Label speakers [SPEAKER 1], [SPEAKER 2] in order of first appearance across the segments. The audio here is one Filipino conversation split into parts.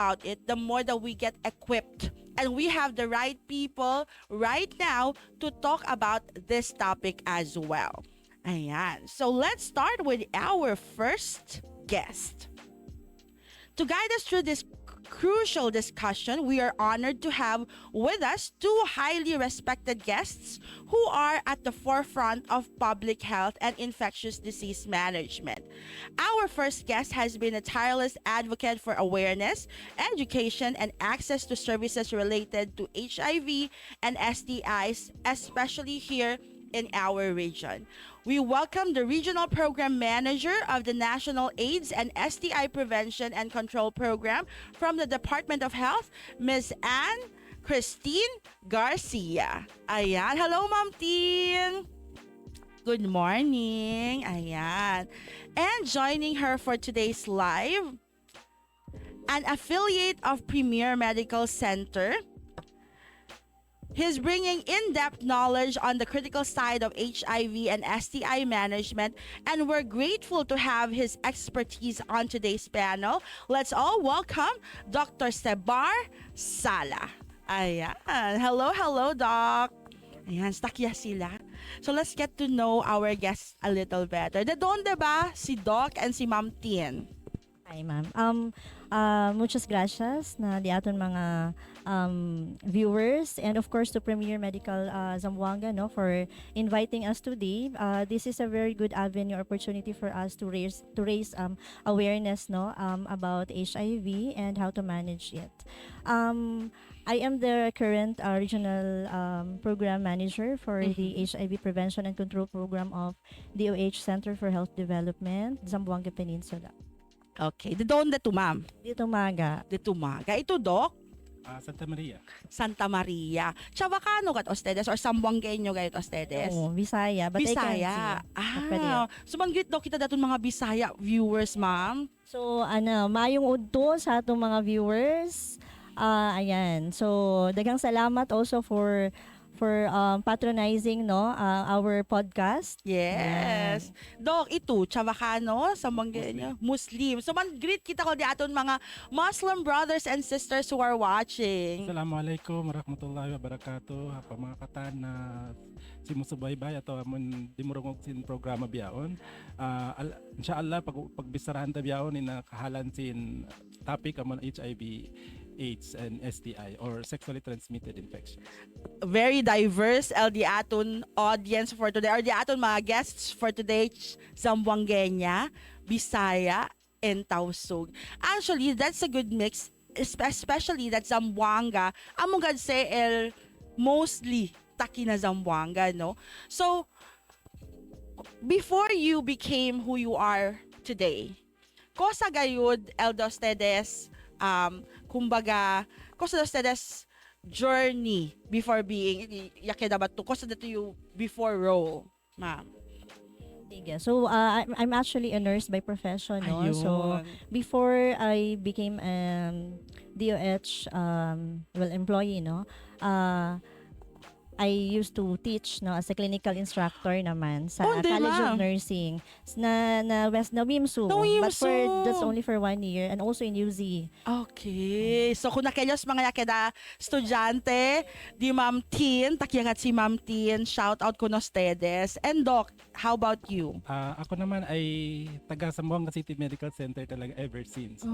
[SPEAKER 1] about it, the more that we get equipped. And we have the right people right now to talk about this topic as well. Ayan. So let's start with our first guest. To guide us through this crucial discussion, we are honored to have with us two highly respected guests who are at the forefront of public health and infectious disease management. Our first guest has been a tireless advocate for awareness, education, and access to services related to HIV and STIs, especially here in our region. We welcome the Regional Program Manager of the National AIDS and STI Prevention and Control Program from the Department of Health, Ms. Kristine Garcia. Ayan. Hello, Ma'am Tin. Good morning. Ayan. And joining her for today's live, an affiliate of Premier Medical Center. He's bringing in-depth knowledge on the critical side of HIV and STI management, and we're grateful to have his expertise on today's panel. Let's all welcome Dr. Sebar Sala. Ayan. Hello, Doc. Ayan, stakya sila. So let's get to know our guests a little better. Doon, diba? Si Doc and si Ma'am Tien.
[SPEAKER 2] Hi, ma'am. Muchas gracias na di aton mga viewers, and of course to Premier Medical Zamboanga, no, for inviting us today. This is a very good avenue opportunity for us to raise awareness, no, about HIV and how to manage it. I am the current regional program manager for the HIV prevention and control program of DOH Center for Health Development, Zamboanga Peninsula.
[SPEAKER 1] Okay. Doon dito, Ma'am.
[SPEAKER 2] Dito maga.
[SPEAKER 1] Dito maga. Ito, Doc.
[SPEAKER 3] Santa Maria.
[SPEAKER 1] Santa Maria. Chavacano kat ustedes or Sambuangueño gayot ustedes?
[SPEAKER 2] Oo, Bisaya. But
[SPEAKER 1] Bisaya. So manggit daw kita daton mga Bisaya viewers, ma'am.
[SPEAKER 2] So, mayong udto sa atong mga viewers. Ayan. So, daghang salamat also for patronizing, no, our podcast.
[SPEAKER 1] Yes. Dok, ito, Chavacano, Sambuangueño, Muslim. So man-greet kita ko di aton mga Muslim brothers and sisters who are watching.
[SPEAKER 3] Assalamualaikum warahmatullahi wabarakatuh. Hapa mga katan na simusubaybay ato amon dimurungog sin programa biyaon. Inshallah pagbisarahan ta biyaon ina kahalan sin topic amon HIV, AIDS and STI or sexually transmitted infections.
[SPEAKER 1] Very diverse di aton audience for today or di aton mga guests for today, Zamboangueña, Bisaya, and Tausug. Actually, that's a good mix, especially that Zamboanga, among God say mostly taki na Zamboanga, no? So, before you became who you are today, kosa gayud eldo ustedes, kumbaga, kosa ustedes journey before being yakeda bato, kosa dato you before role, ma'am?
[SPEAKER 2] Sige. So, I'm actually a nurse by profession, no?
[SPEAKER 1] Ayun.
[SPEAKER 2] So, before I became DOH employee, no? I used to teach, no, as a clinical instructor naman sa
[SPEAKER 1] Di,
[SPEAKER 2] College
[SPEAKER 1] ma'am.
[SPEAKER 2] of Nursing na West na WIMSU, but for just only for 1 year, and also in UZ.
[SPEAKER 1] Okay. So kung nakelyos mga yakeda estudyante, di Ma'am Tin, takyangat si Ma'am Tin, shout out ko no ustedes. And Doc, how about you?
[SPEAKER 3] Ako naman ay taga Zamboanga City Medical Center talaga ever since.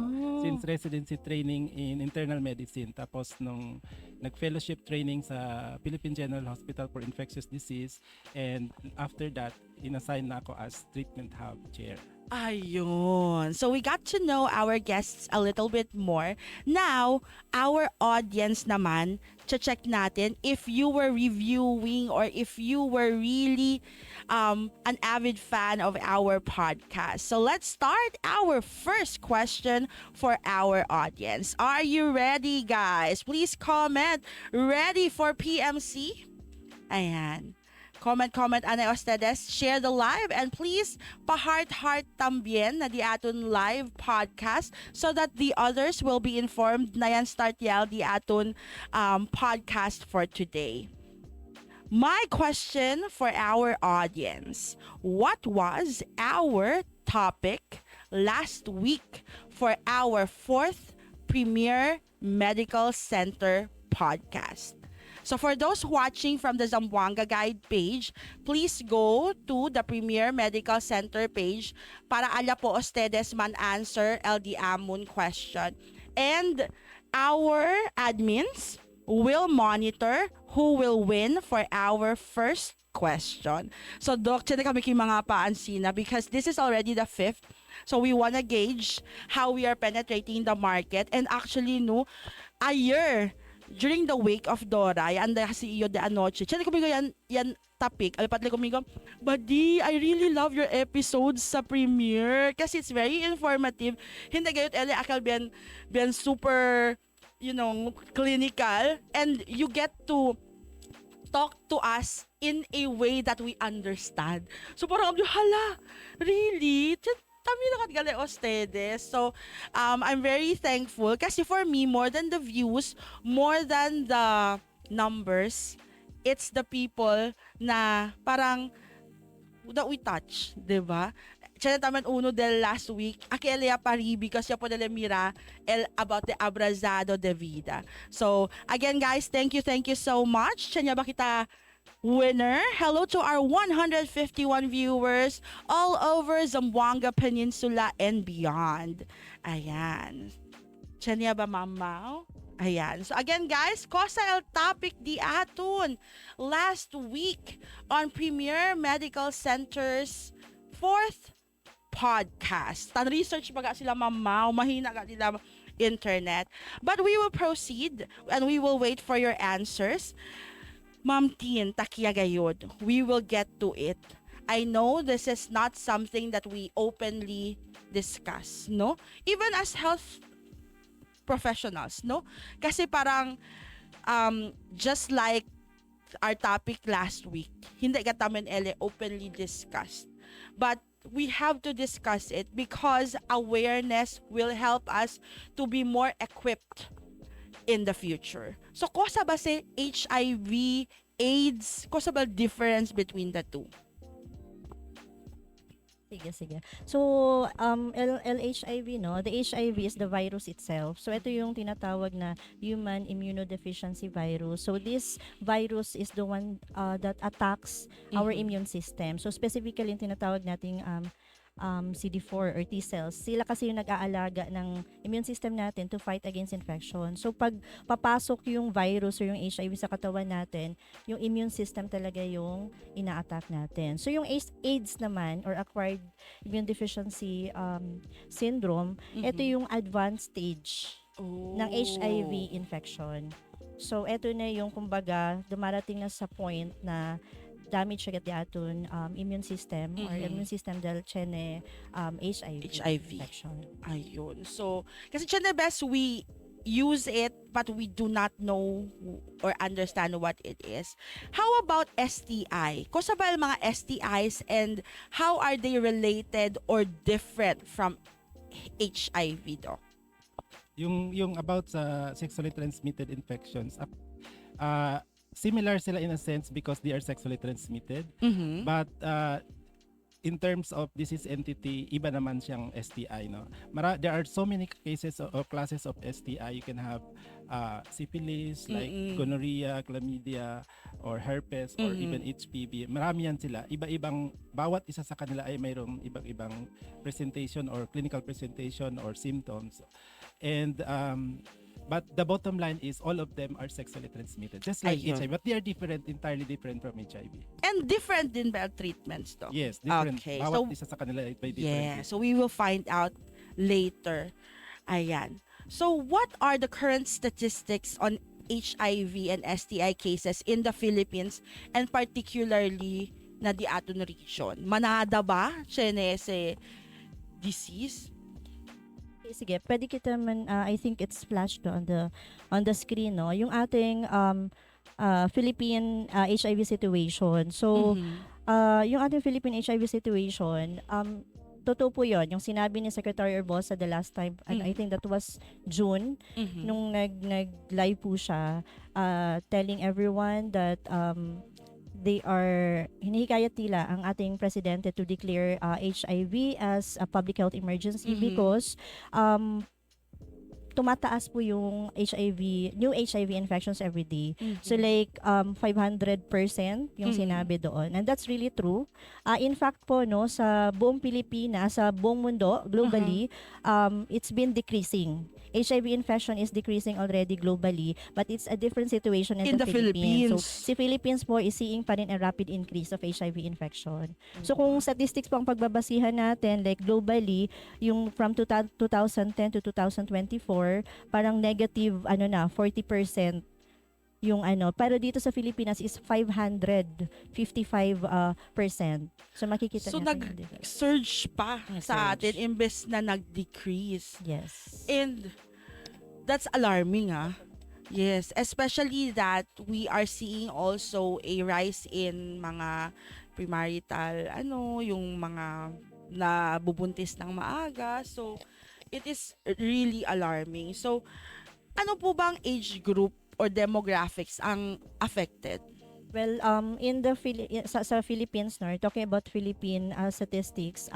[SPEAKER 3] Since residency training in internal medicine, tapos nung nag-fellowship training sa Philippine General Hospital for Infectious Disease, and after that inassign na ako as treatment hub chair.
[SPEAKER 1] Ayun. So we got to know our guests a little bit more. Now, our audience naman, check natin if you were reviewing or if you were really an avid fan of our podcast. So let's start our first question for our audience. Are you ready, guys? Please comment. Ready for PMC? Ayan. Comment anay ustedes, share the live, and please pa-heart tambien na di aton live podcast so that the others will be informed na yan start yal di aton podcast for today. My question for our audience: what was our topic last week for our fourth Premier Medical Center podcast. So for those watching from the Zamboanga Guide page, please go to the Premier Medical Center page para ala po ustedes man answer LD Amun question. And our admins will monitor who will win for our first question. So Doc, tiyan na kami kay mga paansina because this is already the fifth. So we wanna gauge how we are penetrating the market. And actually, no, a year during the wake of Dora, yan da si iyo de anoche. Tiyan ko yan topic. Alpat ko migo, Badi, I really love your episodes sa premiere kasi it's very informative. Hindi gayot ele akal bien super, you know, clinical, and you get to talk to us in a way that we understand. So parang hala, really? Tami na katgale ustedes. So, I'm very thankful kasi for me, more than the views, more than the numbers, it's the people na parang that we touch, di ba? Siya na taman uno del last week, aquella paribi kasi po dele mira about the abrazado de vida. So, again guys, thank you so much. Siya ba kita winner? Hello to our 151 viewers all over Zamboanga Peninsula and beyond. Ayan. Siya ba mamaw? Ayan. So again guys, kosa el topic di aton last week on Premier Medical Center's 4th podcast. Tan research baga sila mamaw, mahina ka nila internet. But we will proceed and we will wait for your answers. Ma'am Tin, takiya gayod. We will get to it. I know this is not something that we openly discuss, no? Even as health professionals, no? Kasi parang just like our topic last week, hindi ka tamen ele openly discussed. But we have to discuss it because awareness will help us to be more equipped in the future. So, kosa ba si HIV, AIDS? Kosa ba difference between the two?
[SPEAKER 2] Sige. So, LHIV, no? The HIV is the virus itself. So, ito yung tinatawag na human immunodeficiency virus. So, this virus is the one that attacks our immune system. So, specifically, yung tinatawag nating CD4 or T cells. Sila kasi yung nag-aalaga ng immune system natin to fight against infection. So, pag papasok yung virus or yung HIV sa katawan natin, yung immune system talaga yung ina-attack natin. So, yung AIDS naman or acquired immune deficiency syndrome, ito yung advanced stage ng HIV infection. So, ito na yung kumbaga dumarating na sa point na damage agad di aton immune system or immune system dahil chene HIV infection.
[SPEAKER 1] Ayun. So, kasi chene best we use it but we do not know or understand what it is. How about STI? Kosa ba ang mga STIs and how are they related or different from HIV do?
[SPEAKER 3] Yung about sa sexually transmitted infections, similar sila in a sense because they are sexually transmitted. But in terms of disease entity, iba naman siyang STI, no? There are so many cases or classes of STI. You can have syphilis, like gonorrhea, chlamydia, or herpes, or even HPV. Marami yan sila. Iba-ibang, bawat isa sa kanila ay mayroong ibang presentation or clinical presentation or symptoms. And but the bottom line is all of them are sexually transmitted, just like HIV, but they are different, entirely different from HIV.
[SPEAKER 1] And different din ba treatments to?
[SPEAKER 3] Yes, different.
[SPEAKER 1] Okay.
[SPEAKER 3] Bawat isa sa kanila ay by different.
[SPEAKER 1] Yeah, so we will find out later. Ayan. So what are the current statistics on HIV and STI cases in the Philippines and particularly na di aton region? Manada ba chenese disease?
[SPEAKER 2] Sige, pwede kita man I think it's flashed on the screen, no, yung ating Philippine HIV situation. So yung ating Philippine HIV situation, totoo po yun, yung sinabi ni Secretary Orbosa the last time, and I think that was June, nung nag-live po siya, telling everyone that hinihikayat nila ang ating presidente to declare HIV as a public health emergency because tumataas po yung new HIV infections every day. So like 500% yung sinabi doon. And that's really true. In fact po, no, sa buong Pilipinas, sa buong mundo, globally, it's been decreasing. HIV infection is decreasing already globally, but it's a different situation in the Philippines. So si Philippines po is seeing pa rin a rapid increase of HIV infection. So kung statistics po ang pagbabasihan natin, like globally, yung from 2010 to 2024, parang negative 40% yung pero dito sa Pilipinas is 555%. So makikita
[SPEAKER 1] So
[SPEAKER 2] natin yung difference.
[SPEAKER 1] nag-surge pa sa
[SPEAKER 2] Nag-surge.
[SPEAKER 1] atin imbes na nag-decrease.
[SPEAKER 2] Yes.
[SPEAKER 1] And that's alarming, Yes, especially that we are seeing also a rise in mga premarital, yung mga nabubuntis ng maaga. So, it is really alarming. So, ano po bang age group or demographics ang affected?
[SPEAKER 2] Well, in the sa Philippines, no, talking about Philippine statistics,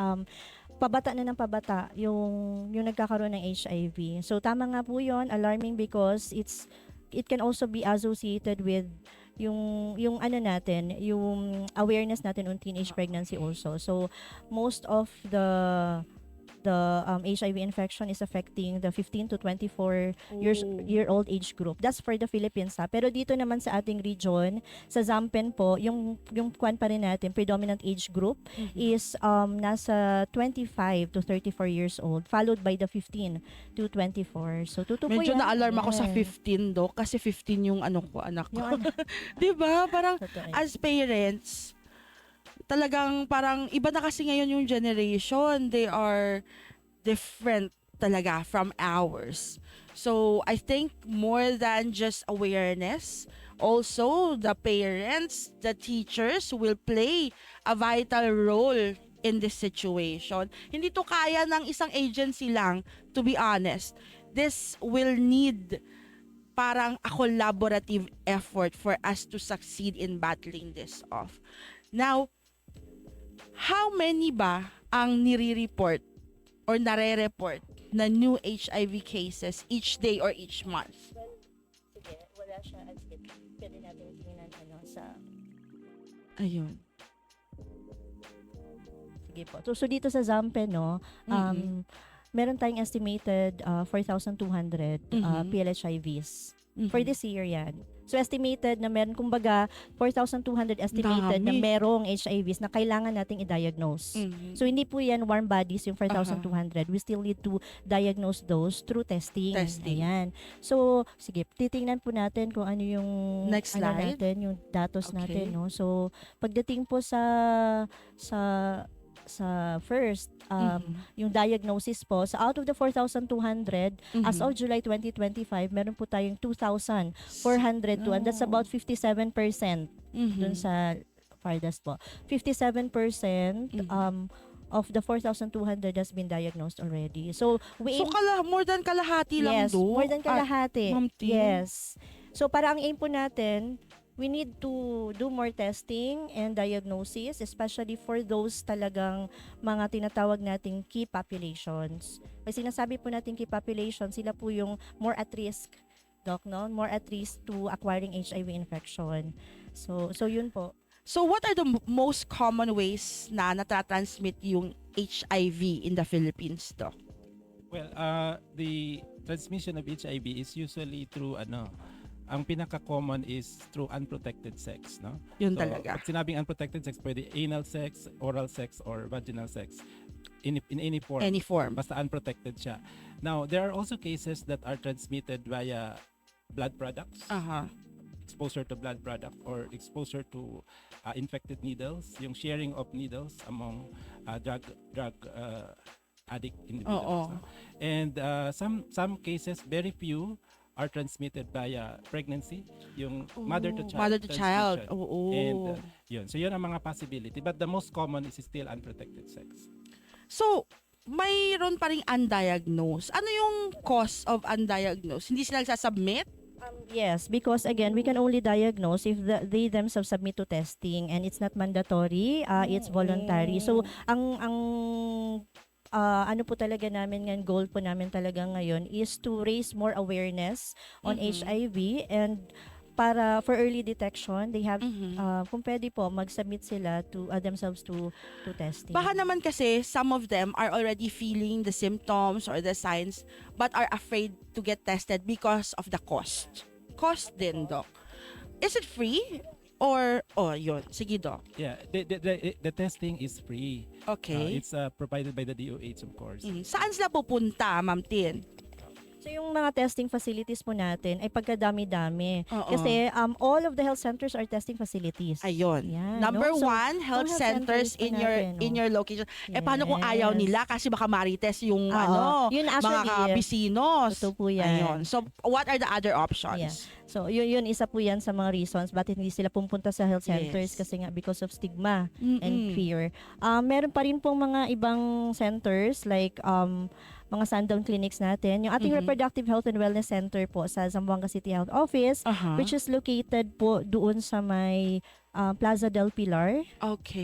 [SPEAKER 2] pabata na ng pabata yung nagkakaroon ng HIV. So tama nga po 'yon, alarming because it can also be associated with yung natin, yung awareness natin on teenage pregnancy also. So most of the HIV infection is affecting the 15 to 24 year old age group. That's for the Philippines, Pero dito naman sa ating region, sa Zampen po, yung kwan pa rin natin, predominant age group is nasa 25 to 34 years old, followed by the 15 to 24. So tuto po
[SPEAKER 1] Medyo
[SPEAKER 2] yan.
[SPEAKER 1] na-alarm ako sa
[SPEAKER 2] Yeah.
[SPEAKER 1] 15 kasi 15 yung anak ko.
[SPEAKER 2] Yung
[SPEAKER 1] 'Di ba? Parang
[SPEAKER 2] Totoo yan.
[SPEAKER 1] as parents, talagang parang iba na kasi ngayon yung generation. They are different talaga from ours. So, I think more than just awareness, also the parents, the teachers will play a vital role in this situation. Hindi to kaya ng isang agency lang, to be honest. This will need parang a collaborative effort for us to succeed in battling this off. Now, how many ba ang nire-report or nare-report na new HIV cases each day or each month?
[SPEAKER 2] Sige, wala siya as it. Pwede natin tingnan sa...
[SPEAKER 1] Ayun.
[SPEAKER 2] Sige po. So dito sa Zampen, no, meron tayong estimated 4,200 PLHIVs. For this year yan. So estimated na meron, kumbaga, 4,200 estimated na
[SPEAKER 1] Dami.
[SPEAKER 2] merong HIVs na kailangan nating i-diagnose. So hindi po yan warm bodies yung 4,200. We still need to diagnose those through testing. Ayan. So, sige, titingnan po natin kung ano yung
[SPEAKER 1] Next slide.
[SPEAKER 2] natin, yung datos
[SPEAKER 1] Okay.
[SPEAKER 2] natin, no. So, pagdating po sa first, yung diagnosis po, so out of the 4,200, as of July 2025, meron po tayong 2,402, and that's about 57% dun sa farthest po. 57% of the 4,200 has been diagnosed already. So,
[SPEAKER 1] So, more than kalahati lang
[SPEAKER 2] yes,
[SPEAKER 1] doon.
[SPEAKER 2] more than kalahati.
[SPEAKER 1] Ma'am Tin.
[SPEAKER 2] Yes. So, para ang aim po natin, we need to do more testing and diagnosis, especially for those talagang mga tinatawag nating key populations. Kasi sinasabi po nating key populations, sila po yung more at risk, Doc, no? More at risk to acquiring HIV infection. So yun po.
[SPEAKER 1] So, what are the most common ways na natatransmit yung HIV in the Philippines, Doc?
[SPEAKER 3] Well, the transmission of HIV is usually through ang pinaka-common is through unprotected sex, no?
[SPEAKER 1] Yun
[SPEAKER 3] So,
[SPEAKER 1] talaga.
[SPEAKER 3] pag sinabing unprotected sex, pwede anal sex, oral sex, or vaginal sex. In any form.
[SPEAKER 1] Any form.
[SPEAKER 3] Basta unprotected siya. Now, there are also cases that are transmitted via blood products, exposure to blood product, or exposure to infected needles, yung sharing of needles among drug addict individuals. No? And some cases, very few, are transmitted via pregnancy, yung mother to child.
[SPEAKER 1] Oo.
[SPEAKER 3] And yun. So yun ang mga possibility. But the most common is still unprotected sex.
[SPEAKER 1] So, mayroon pa ring undiagnosed. Ano yung cause of undiagnosed? Hindi sila nagsasubmit?
[SPEAKER 2] Yes, because again, we can only diagnose if they themselves submit to testing, and it's not mandatory, it's voluntary. So, ang ano po talaga namin ngayon, goal po namin talaga ngayon is to raise more awareness on HIV, and para for early detection, they have kung pwede po mag-submit sila to themselves to testing.
[SPEAKER 1] Baka naman kasi some of them are already feeling the symptoms or the signs but are afraid to get tested because of the cost. Cost din, Doc. Is it free? Or, yun. Sige, Doc.
[SPEAKER 3] Yeah, the testing is free.
[SPEAKER 1] Okay.
[SPEAKER 3] It's provided by the DOH, of course.
[SPEAKER 1] Saan sila pupunta, Ma'am Tin?
[SPEAKER 2] So yung mga testing facilities po natin ay pagkadami-dami.
[SPEAKER 1] Oo.
[SPEAKER 2] Kasi all of the health centers are testing facilities.
[SPEAKER 1] Ayun.
[SPEAKER 2] Yan,
[SPEAKER 1] Number
[SPEAKER 2] no? So,
[SPEAKER 1] one, health
[SPEAKER 2] health
[SPEAKER 1] centers
[SPEAKER 2] centers po natin, no?
[SPEAKER 1] in your location. Paano kung ayaw
[SPEAKER 2] Yes.
[SPEAKER 1] nila kasi baka marites yung
[SPEAKER 2] Yun
[SPEAKER 1] mga
[SPEAKER 2] actually,
[SPEAKER 1] kabisinos.
[SPEAKER 2] totoo po yan.
[SPEAKER 1] Ayun. So what are the other options?
[SPEAKER 2] Yeah. So yun isa po yan sa mga reasons bakit hindi sila pumunta sa health centers,
[SPEAKER 1] Yes.
[SPEAKER 2] kasi nga because of stigma
[SPEAKER 1] Mm-mm.
[SPEAKER 2] and fear. Meron pa rin pong mga ibang centers like mga sundown clinics natin. Yung ating Reproductive Health and Wellness Center po sa Zamboanga City Health Office, which is located po doon sa may Plaza del Pilar.
[SPEAKER 1] Okay.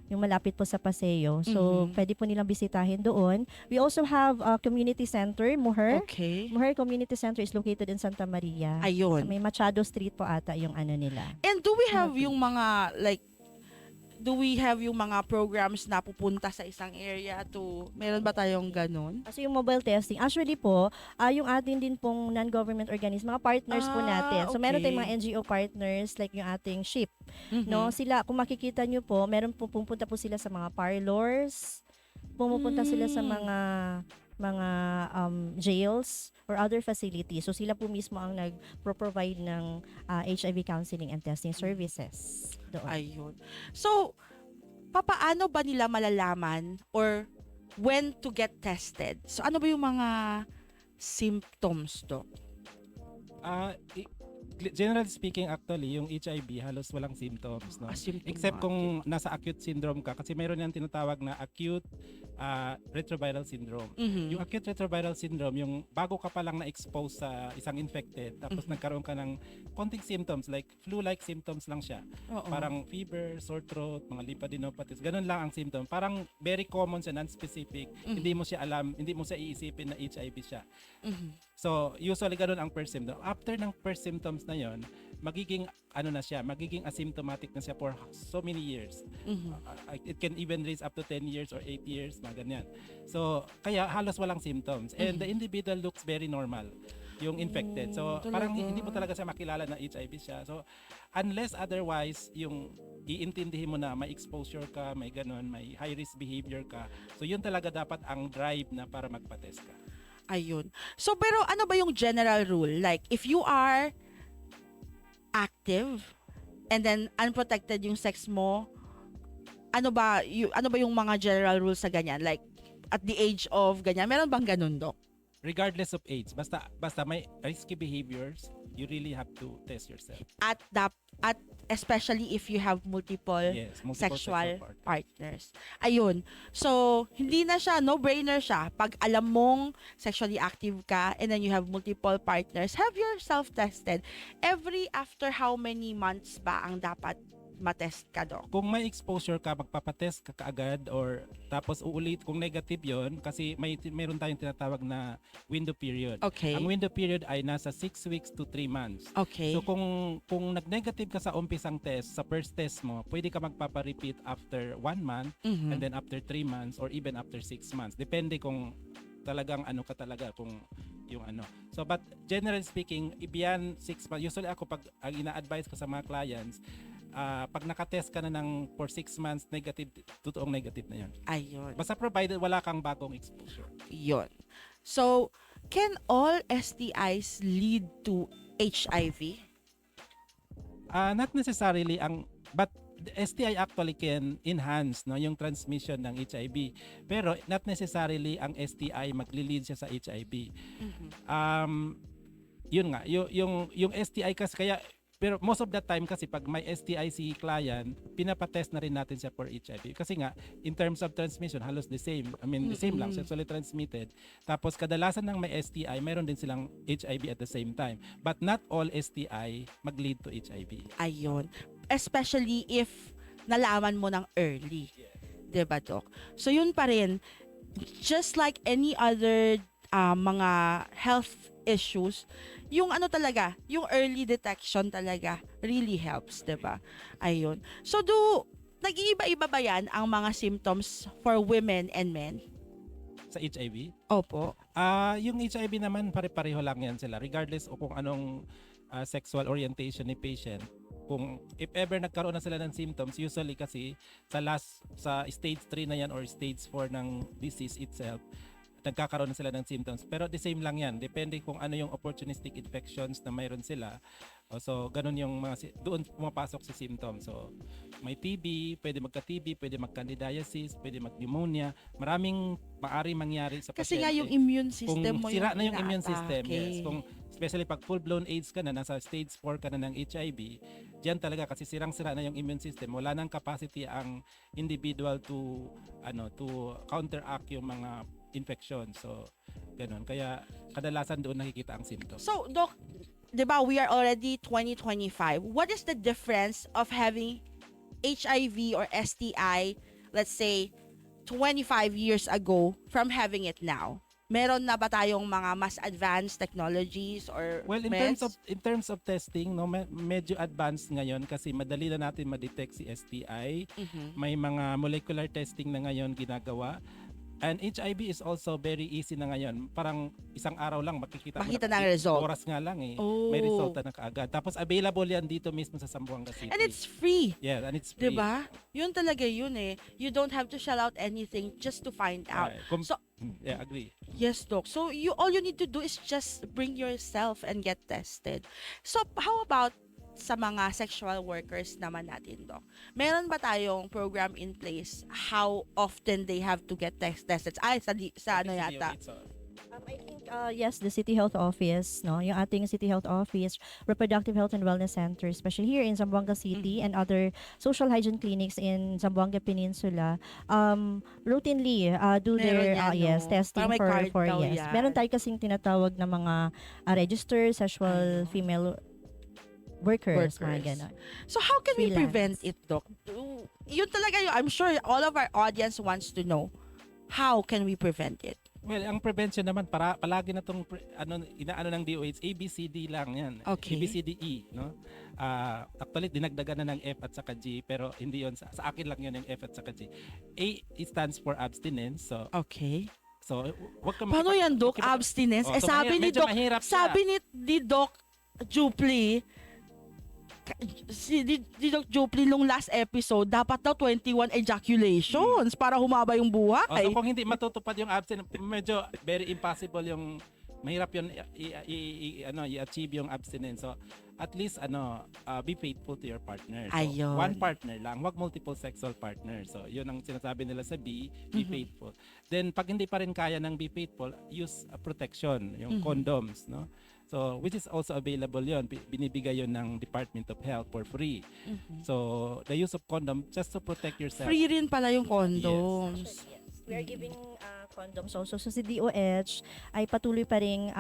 [SPEAKER 2] Yung malapit po sa Paseo. So, pwede po nilang bisitahin doon. We also have a community center, Mujer.
[SPEAKER 1] Okay.
[SPEAKER 2] Mujer Community Center is located in Santa Maria.
[SPEAKER 1] Ayun.
[SPEAKER 2] May Machado Street po ata yung ano nila.
[SPEAKER 1] And do we have yung mga programs na pupunta sa isang area to, meron ba tayong ganun?
[SPEAKER 2] Kasi yung mobile testing, actually po, yung atin din pong non-government organism, mga partners po natin. So, meron tayong mga NGO partners like yung ating SHIP. No? Sila, kung makikita nyo po, meron po, pupunta po sila sa mga parlors, pumupunta sila sa mga jails or other facilities. So, sila po mismo ang nag-provide ng HIV counseling and testing services doon.
[SPEAKER 1] Ayun. So, papaano ba nila malalaman or when to get tested? So, ano ba yung mga symptoms, Doc?
[SPEAKER 3] Generally speaking, actually, yung HIV halos walang symptoms, no? Except kung nasa acute syndrome ka, kasi mayroon yan tinatawag na acute retroviral syndrome. Yung acute retroviral syndrome, yung bago ka pa lang na-expose sa isang infected, tapos nagkaroon ka ng konting symptoms, like flu-like symptoms lang siya. Parang fever, sore throat, mga lymphadenopathies, ganun lang ang symptom. Parang very common siya, non-specific, hindi mo siya alam, hindi mo siya iisipin na HIV siya. So, usually ganun ang first symptom. After ng first symptoms na yon, magiging magiging asymptomatic na siya for so many years. It can even range up to 10 years or 8 years, mga ganyan. So, kaya halos walang symptoms. And the individual looks very normal, yung infected. So, parang hindi mo talaga siya makilala na HIV siya. So, unless otherwise, yung iintindihin mo na may exposure ka, may ganun, may high-risk behavior ka. So, yun talaga dapat ang drive na para magpa-test ka.
[SPEAKER 1] Ayun. So, pero ano ba yung general rule? Like, if you are active and then unprotected yung sex mo, ano ba yung mga general rules sa ganyan? Like, at the age of ganyan, meron bang ganun, Doc?
[SPEAKER 3] Regardless of age, basta may risky behaviors, you really have to test yourself.
[SPEAKER 1] At especially if you have multiple sexual
[SPEAKER 3] partners.
[SPEAKER 1] partners. Ayun. So, hindi na siya, no-brainer siya. Pag alam mong sexually active ka and then you have multiple partners, have yourself tested. After how many months ba ang dapat matest ka, Doc?
[SPEAKER 3] Kung may exposure ka, magpapatest ka kaagad or tapos uulit kung negative yon, kasi mayroon tayong tinatawag na window period.
[SPEAKER 1] Okay.
[SPEAKER 3] Ang window period ay nasa 6 weeks to 3 months.
[SPEAKER 1] Okay.
[SPEAKER 3] So kung nag-negative ka sa umpisang test, sa first test mo, pwede ka magpapa-repeat after 1 month and then after 3 months or even after 6 months. Depende kung talagang ka talaga, kung yung ano. So but generally speaking, beyond 6 months, usually ako pag ang ina-advise ko sa mga clients, pag nakatest ka na ng for 6 months negative, totoong negative na yun.
[SPEAKER 1] Ayun.
[SPEAKER 3] Basta provided wala kang bagong exposure.
[SPEAKER 1] Yun. So, can all STIs lead to HIV?
[SPEAKER 3] Not necessarily but the STI actually can enhance yung transmission ng HIV. Pero not necessarily ang STI magli-lead siya sa HIV. Yun nga, yung STI kasi kaya. Pero most of the time kasi pag may STI si client, pinapatest na rin natin siya for HIV. Kasi nga, in terms of transmission, halos the same. I mean, the same lang, sexually transmitted. Tapos kadalasan ng may STI, mayroon din silang HIV at the same time. But not all STI mag-lead to HIV.
[SPEAKER 1] Ayun. Especially if nalaman mo ng early. Diba, Doc? So, yun pa rin. just like any other mga health issues, yung ano talaga, yung early detection talaga really helps, 'di ba? Ayun. So nag-iiba-iba ba yan ang mga symptoms for women and men?
[SPEAKER 3] Sa HIV?
[SPEAKER 1] Opo.
[SPEAKER 3] Yung HIV naman pare-pareho lang yan sila regardless o kung anong sexual orientation ni patient. Kung if ever nagkaroon na sila ng symptoms, usually kasi sa stage 3 na yan or stage 4 ng disease itself, nagkakaroon na sila ng symptoms. Pero the same lang yan. Depende kung ano yung opportunistic infections na mayroon sila. So, ganun yung doon pumapasok si symptoms. So, may TB, pwede magka-TB, pwede magka-candidiasis, pwede mag-pneumonia. Maraming maaari mangyari sa
[SPEAKER 1] Kasi
[SPEAKER 3] pasyente.
[SPEAKER 1] nga yung immune system
[SPEAKER 3] Kung
[SPEAKER 1] mo
[SPEAKER 3] sira na yung
[SPEAKER 1] inaatake.
[SPEAKER 3] immune system, yes. Kung especially pag full-blown AIDS ka na, nasa stage 4 ka na ng HIV, diyan talaga kasi sirang-sira na yung immune system. Wala nang capacity ang individual to counteract yung mga infection. So, ganun. Kaya kadalasan doon nakikita ang symptoms.
[SPEAKER 1] So, Doc, di ba, we are already 2025. What is the difference of having HIV or STI, let's say, 25 years ago from having it now? Meron na ba tayong mga mas advanced technologies or
[SPEAKER 3] Well, in terms of testing, no, medyo advanced ngayon kasi madali na natin ma-detect si STI. May mga molecular testing na ngayon ginagawa. And HIV is also very easy na ngayon. Parang isang araw lang makikita mo
[SPEAKER 1] ng result.
[SPEAKER 3] Oras nga lang eh.
[SPEAKER 1] Oh.
[SPEAKER 3] May result na kaagad. Tapos available yan dito mismo sa Zamboanga City.
[SPEAKER 1] And it's free.
[SPEAKER 3] Yeah, and it's free.
[SPEAKER 1] Diba? Yun talaga yun eh. You don't have to shell out anything just to find out.
[SPEAKER 3] Right.
[SPEAKER 1] So,
[SPEAKER 3] yeah, agree.
[SPEAKER 1] yes, Doc. So, all you need to do is just bring yourself and get tested. So, how about sa mga sexual workers naman natin, Doc? Meron ba tayong program in place how often they have to get tested? Ay, sa ano yata?
[SPEAKER 2] I think yes, the City Health Office, no, yung ating City Health Office, Reproductive Health and Wellness Center, especially here in Zamboanga City and other social hygiene clinics in Zamboanga Peninsula, routinely do
[SPEAKER 1] Meron
[SPEAKER 2] their
[SPEAKER 1] yan, no?
[SPEAKER 2] testing
[SPEAKER 1] Parang may card
[SPEAKER 2] for
[SPEAKER 1] daw
[SPEAKER 2] yes.
[SPEAKER 1] yan.
[SPEAKER 2] Meron tayo kasing tinatawag na mga registered sexual female workers, mga ganon.
[SPEAKER 1] So how can we
[SPEAKER 2] Freelance.
[SPEAKER 1] prevent it, Doc? Yun talaga yun. I'm sure all of our audience wants to know. How can we prevent it?
[SPEAKER 3] Well, ang prevention naman palagi na tong inaano ng DOH, ABCD lang 'yan.
[SPEAKER 1] Okay.
[SPEAKER 3] ABCDE, no? Actually dinagdagan na ng F at saka G, pero hindi 'yon sa akin lang 'yon yung F at saka G. A, it stands for abstinence. So
[SPEAKER 1] Okay.
[SPEAKER 3] wag ka
[SPEAKER 1] Paano yan, Doc? Abstinence?
[SPEAKER 3] So
[SPEAKER 1] sabi ni
[SPEAKER 3] medyo
[SPEAKER 1] Doc,
[SPEAKER 3] mahirap siya.
[SPEAKER 1] sabi ni Doc Jupli, si Doc Jupli nung last episode, dapat daw 21 ejaculations para humaba yung buhay.
[SPEAKER 3] So kung hindi matutupad yung abstinence, medyo very impossible yung mahirap yun i-achieve yung abstinence. So at least be faithful to your partner. So,
[SPEAKER 1] Ayun.
[SPEAKER 3] one partner lang, wag multiple sexual partners. So yun ang sinasabi nila sa be faithful. Then pag hindi pa rin kaya ng be faithful, use protection, yung condoms, no? So, which is also available yon. Binibigay yon ng Department of Health for free. So, the use of condom just to protect yourself.
[SPEAKER 1] Free rin pala yung condoms.
[SPEAKER 2] We are giving condoms also. So si DOH ay patuloy pa rin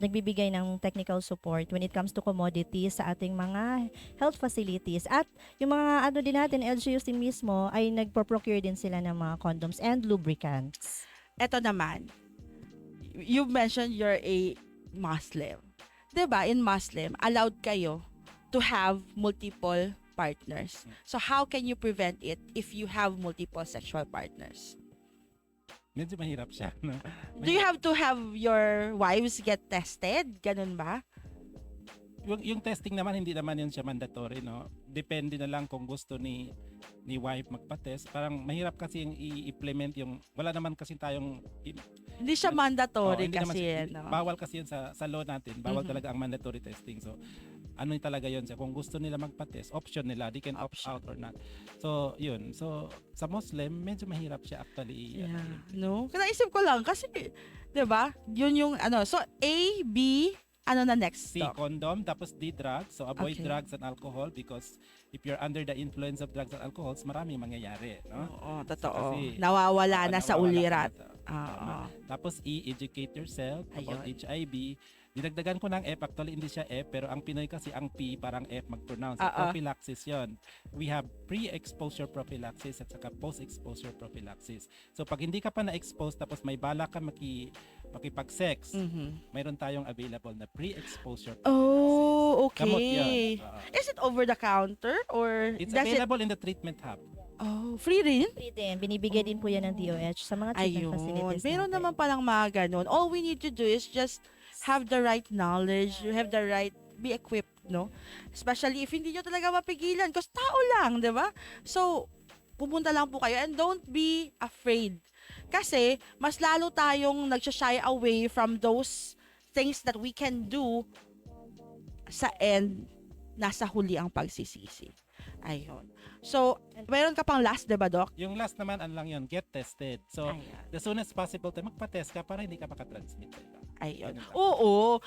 [SPEAKER 2] nagbibigay ng technical support when it comes to commodities sa ating mga health facilities. At yung mga din natin, LGUs din mismo, ay nagpo-procure din sila ng mga condoms and lubricants.
[SPEAKER 1] Eto naman, you mentioned you're a Muslim. 'Di ba? In Muslim, allowed kayo to have multiple partners. So how can you prevent it if you have multiple sexual partners?
[SPEAKER 3] Medyo mahirap siya. No?
[SPEAKER 1] Do you have to have your wives get tested? Ganun ba?
[SPEAKER 3] Yung testing naman, hindi naman yun siya mandatory, no? Depende na lang kung gusto ni wife magpa-test. Parang mahirap kasi yung i-implement yung, wala naman kasi tayong
[SPEAKER 1] Hindi siya mandatory
[SPEAKER 3] hindi naman
[SPEAKER 1] kasi. No?
[SPEAKER 3] bawal kasi yun sa law natin. Bawal talaga ang mandatory testing. So, talaga yun siya. Kung gusto nila magpa-test, option nila. They can opt out or not. So, yun. So, sa Muslim, medyo mahirap siya actually.
[SPEAKER 1] Yeah. No? Naisip ko lang kasi, 'di ba? Yun yung So, A, B, na next?
[SPEAKER 3] C,
[SPEAKER 1] Doc?
[SPEAKER 3] condom. Tapos D, drugs. So, avoid
[SPEAKER 1] Okay.
[SPEAKER 3] drugs and alcohol because if you're under the influence of drugs and alcohols, maraming mangyayari. No?
[SPEAKER 1] Oo, totoo.
[SPEAKER 3] Kasi,
[SPEAKER 1] nawawala na sa
[SPEAKER 3] nawawala
[SPEAKER 1] ulirat.
[SPEAKER 3] ka na
[SPEAKER 1] Oo.
[SPEAKER 3] Tapos E, educate yourself about
[SPEAKER 1] Ayun.
[SPEAKER 3] HIV. Dinagdagan ko ng F, actually hindi siya F, pero ang Pinoy kasi ang P parang F mag-pronounce.
[SPEAKER 1] Oo.
[SPEAKER 3] Prophylaxis yon. We have pre-exposure prophylaxis at saka post-exposure prophylaxis. So pag hindi ka pa na-expose tapos may bala ka makipag-sex, mayroon tayong available na pre-exposure prophylaxis.
[SPEAKER 1] Oh,
[SPEAKER 3] Gamot
[SPEAKER 1] okay.
[SPEAKER 3] yun.
[SPEAKER 1] Is it over the counter or
[SPEAKER 3] It's
[SPEAKER 1] does it?
[SPEAKER 3] available in the treatment hub.
[SPEAKER 1] Oh, free rin?
[SPEAKER 2] Free din. Binibigay din po yan ng DOH sa mga treatment
[SPEAKER 1] Ayun.
[SPEAKER 2] facilities
[SPEAKER 1] Meron
[SPEAKER 2] natin.
[SPEAKER 1] naman palang mga ganun. All we need to do is just have the right knowledge, you have the right, be equipped, no? Especially if hindi nyo talaga mapigilan, kasi tao lang, di ba? So, pumunta lang po kayo and don't be afraid. Kasi, mas lalo tayong nagsashy away from those things that we can do sa end, nasa huli ang pagsisisi. Ayun. So, meron ka pang last, di ba, Doc?
[SPEAKER 3] Yung last naman, ano lang yun, get tested. So,
[SPEAKER 1] Ayan.
[SPEAKER 3] the soonest possible tayo, magpa-test ka para hindi ka makatransmit.
[SPEAKER 1] Ayun.
[SPEAKER 3] Ganun ba?
[SPEAKER 1] Oo.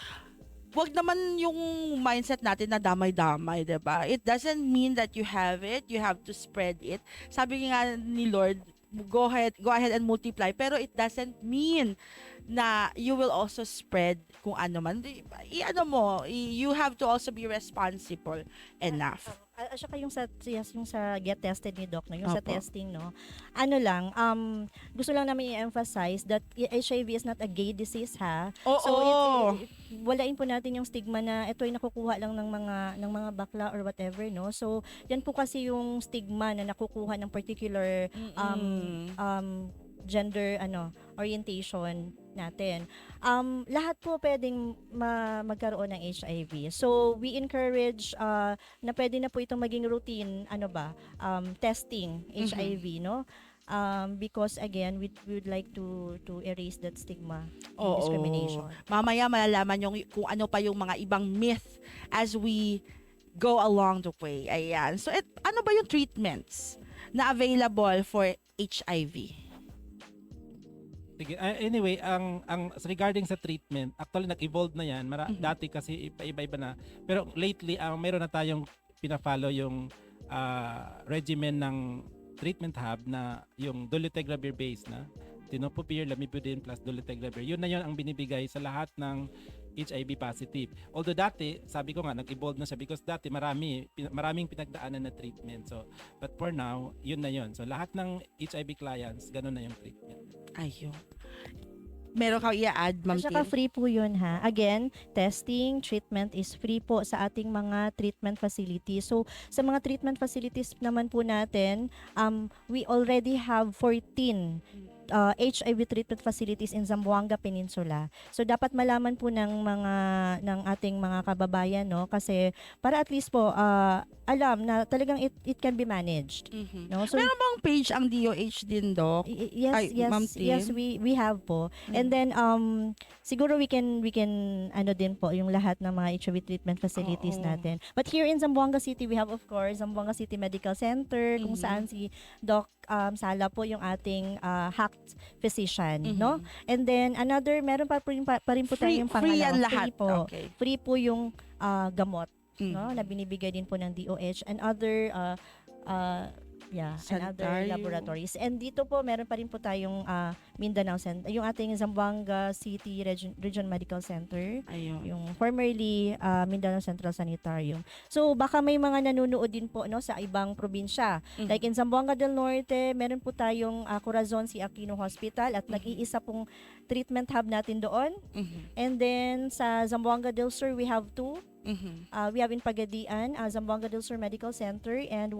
[SPEAKER 1] Wag naman yung mindset natin na damay-damay, 'di ba? It doesn't mean that you have it, you have to spread it. Sabi nga ni Lord, go ahead and multiply, pero it doesn't mean na you will also spread kung ano man. You have to also be responsible enough.
[SPEAKER 2] At saka yung sa get tested ni Doc, no? Yung sa
[SPEAKER 1] Opo.
[SPEAKER 2] testing, no? Ano lang, gusto lang namin i-emphasize that HIV is not a gay disease, ha?
[SPEAKER 1] Oo.
[SPEAKER 2] So, walain po natin yung stigma na ito ay nakukuha lang ng mga bakla or whatever, no? So, yan po kasi yung stigma na nakukuha ng particular gender orientation natin. Lahat po pwedeng magkaroon ng HIV. So we encourage na pwede na po itong maging routine testing HIV, no? Because again, we would like to erase that stigma and
[SPEAKER 1] Oo.
[SPEAKER 2] discrimination.
[SPEAKER 1] Mamaya malalaman yung kung ano pa yung mga ibang myth as we go along the way. Ayan. So, ano ba yung treatments na available for HIV?
[SPEAKER 3] Sige, anyway, ang regarding sa treatment, actually nag-evolve na 'yan. Dati kasi iba-iba na. Pero lately, meron na tayong pina-follow yung regimen ng treatment hub na yung dolutegravir base na tenofovir, lamivudine plus dolutegravir. Yun na yun ang binibigay sa lahat ng HIV positive. Although dati, sabi ko nga, nag-evolve na siya because dati maraming pinagdaanan na treatment. So, but for now, yun na yun. So, lahat ng HIV clients, ganun na yung treatment.
[SPEAKER 1] Ayun. Meron kang i-add, Ma'am
[SPEAKER 2] At saka
[SPEAKER 1] Tin?
[SPEAKER 2] free po yun, ha. Again, testing, treatment is free po sa ating mga treatment facilities. So, sa mga treatment facilities naman po natin, we already have 14 HIV treatment facilities in Zamboanga Peninsula. So dapat malaman po ng ating mga kababayan, no, kasi para at least po alam na talagang it can be managed. No? So
[SPEAKER 1] Meron bang page ang DOH din, Doc? Ay, Ma'am Tin?
[SPEAKER 2] yes, we have po. And then siguro we can din po yung lahat ng mga HIV treatment facilities
[SPEAKER 1] Oo.
[SPEAKER 2] natin. But here in Zamboanga City, we have of course Zamboanga City Medical Center kung saan si Doc Sala po yung ating hacked physician, no? And then meron pa rin po tayong
[SPEAKER 1] Free yan
[SPEAKER 2] pangalawa.
[SPEAKER 1] lahat.
[SPEAKER 2] Free po.
[SPEAKER 1] Okay.
[SPEAKER 2] Free po yung gamot, no, na binibigay din po ng DOH and other and other
[SPEAKER 1] Sanitarium.
[SPEAKER 2] laboratories. And dito po meron pa rin po tayong Mindanao Center, yung ating Zamboanga City Region Medical Center,
[SPEAKER 1] Ayun.
[SPEAKER 2] yung formerly Mindanao Central Sanitarium. So baka may mga nanonood din po, no, sa ibang probinsya. Like in Zamboanga del Norte, meron po tayong Corazon si Aquino Hospital at nag-iisa pong treatment hub natin doon. And then sa Zamboanga del Sur, we have two. We have in Pagadian, Zamboanga del Sur Medical Center, and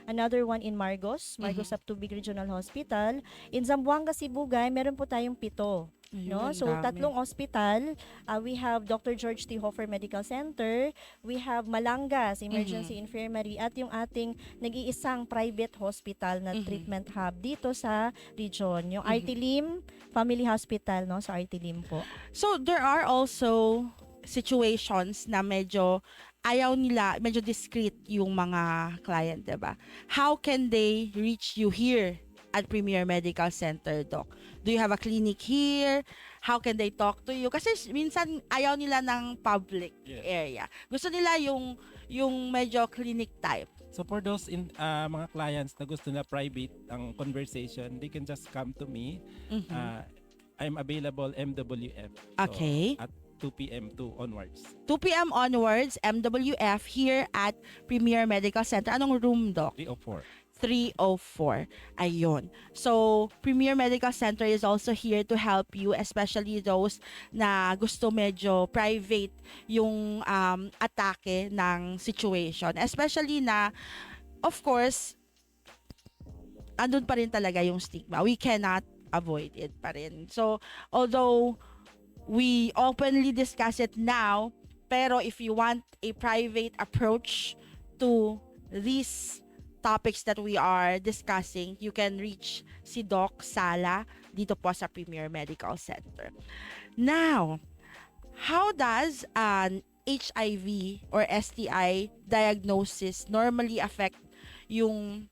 [SPEAKER 2] another one in Margos Subtubig Regional Hospital. In Zamboanga, Sibugay, meron po tayong 7. No?
[SPEAKER 1] Ayun,
[SPEAKER 2] So,
[SPEAKER 1] dami.
[SPEAKER 2] 3 ospital. We have Dr. George T. Hofer Medical Center. We have Malangas Emergency Infirmary at yung ating nag-iisang private hospital na treatment hub dito sa region. Yung Artilim Family Hospital, no, sa Artilim po.
[SPEAKER 1] So, there are also situations na medyo medyo discreet yung mga client, diba? How can they reach you here at Premier Medical Center, Doc? Do you have a clinic here? How can they talk to you? Kasi minsan ayaw nila ng public area. Gusto nila yung medyo clinic type.
[SPEAKER 3] So for those mga clients na gusto na private ang conversation, they can just come to me. I'm available MWF. So,
[SPEAKER 1] Okay.
[SPEAKER 3] At 2 p.m. to onwards.
[SPEAKER 1] 2 p.m. onwards, MWF here at Premier Medical Center. Anong room, Doc?
[SPEAKER 3] 304.
[SPEAKER 1] 304. Ayun. So, Premier Medical Center is also here to help you, especially those na gusto medyo private yung atake ng situation. Especially na, of course, andun pa rin talaga yung stigma. We cannot avoid it pa rin. So, although we openly discuss it now, pero if you want a private approach to these topics that we are discussing, you can reach si Doc Sala dito po sa Premier Medical Center. Now, how does an HIV or STI diagnosis normally affect yung,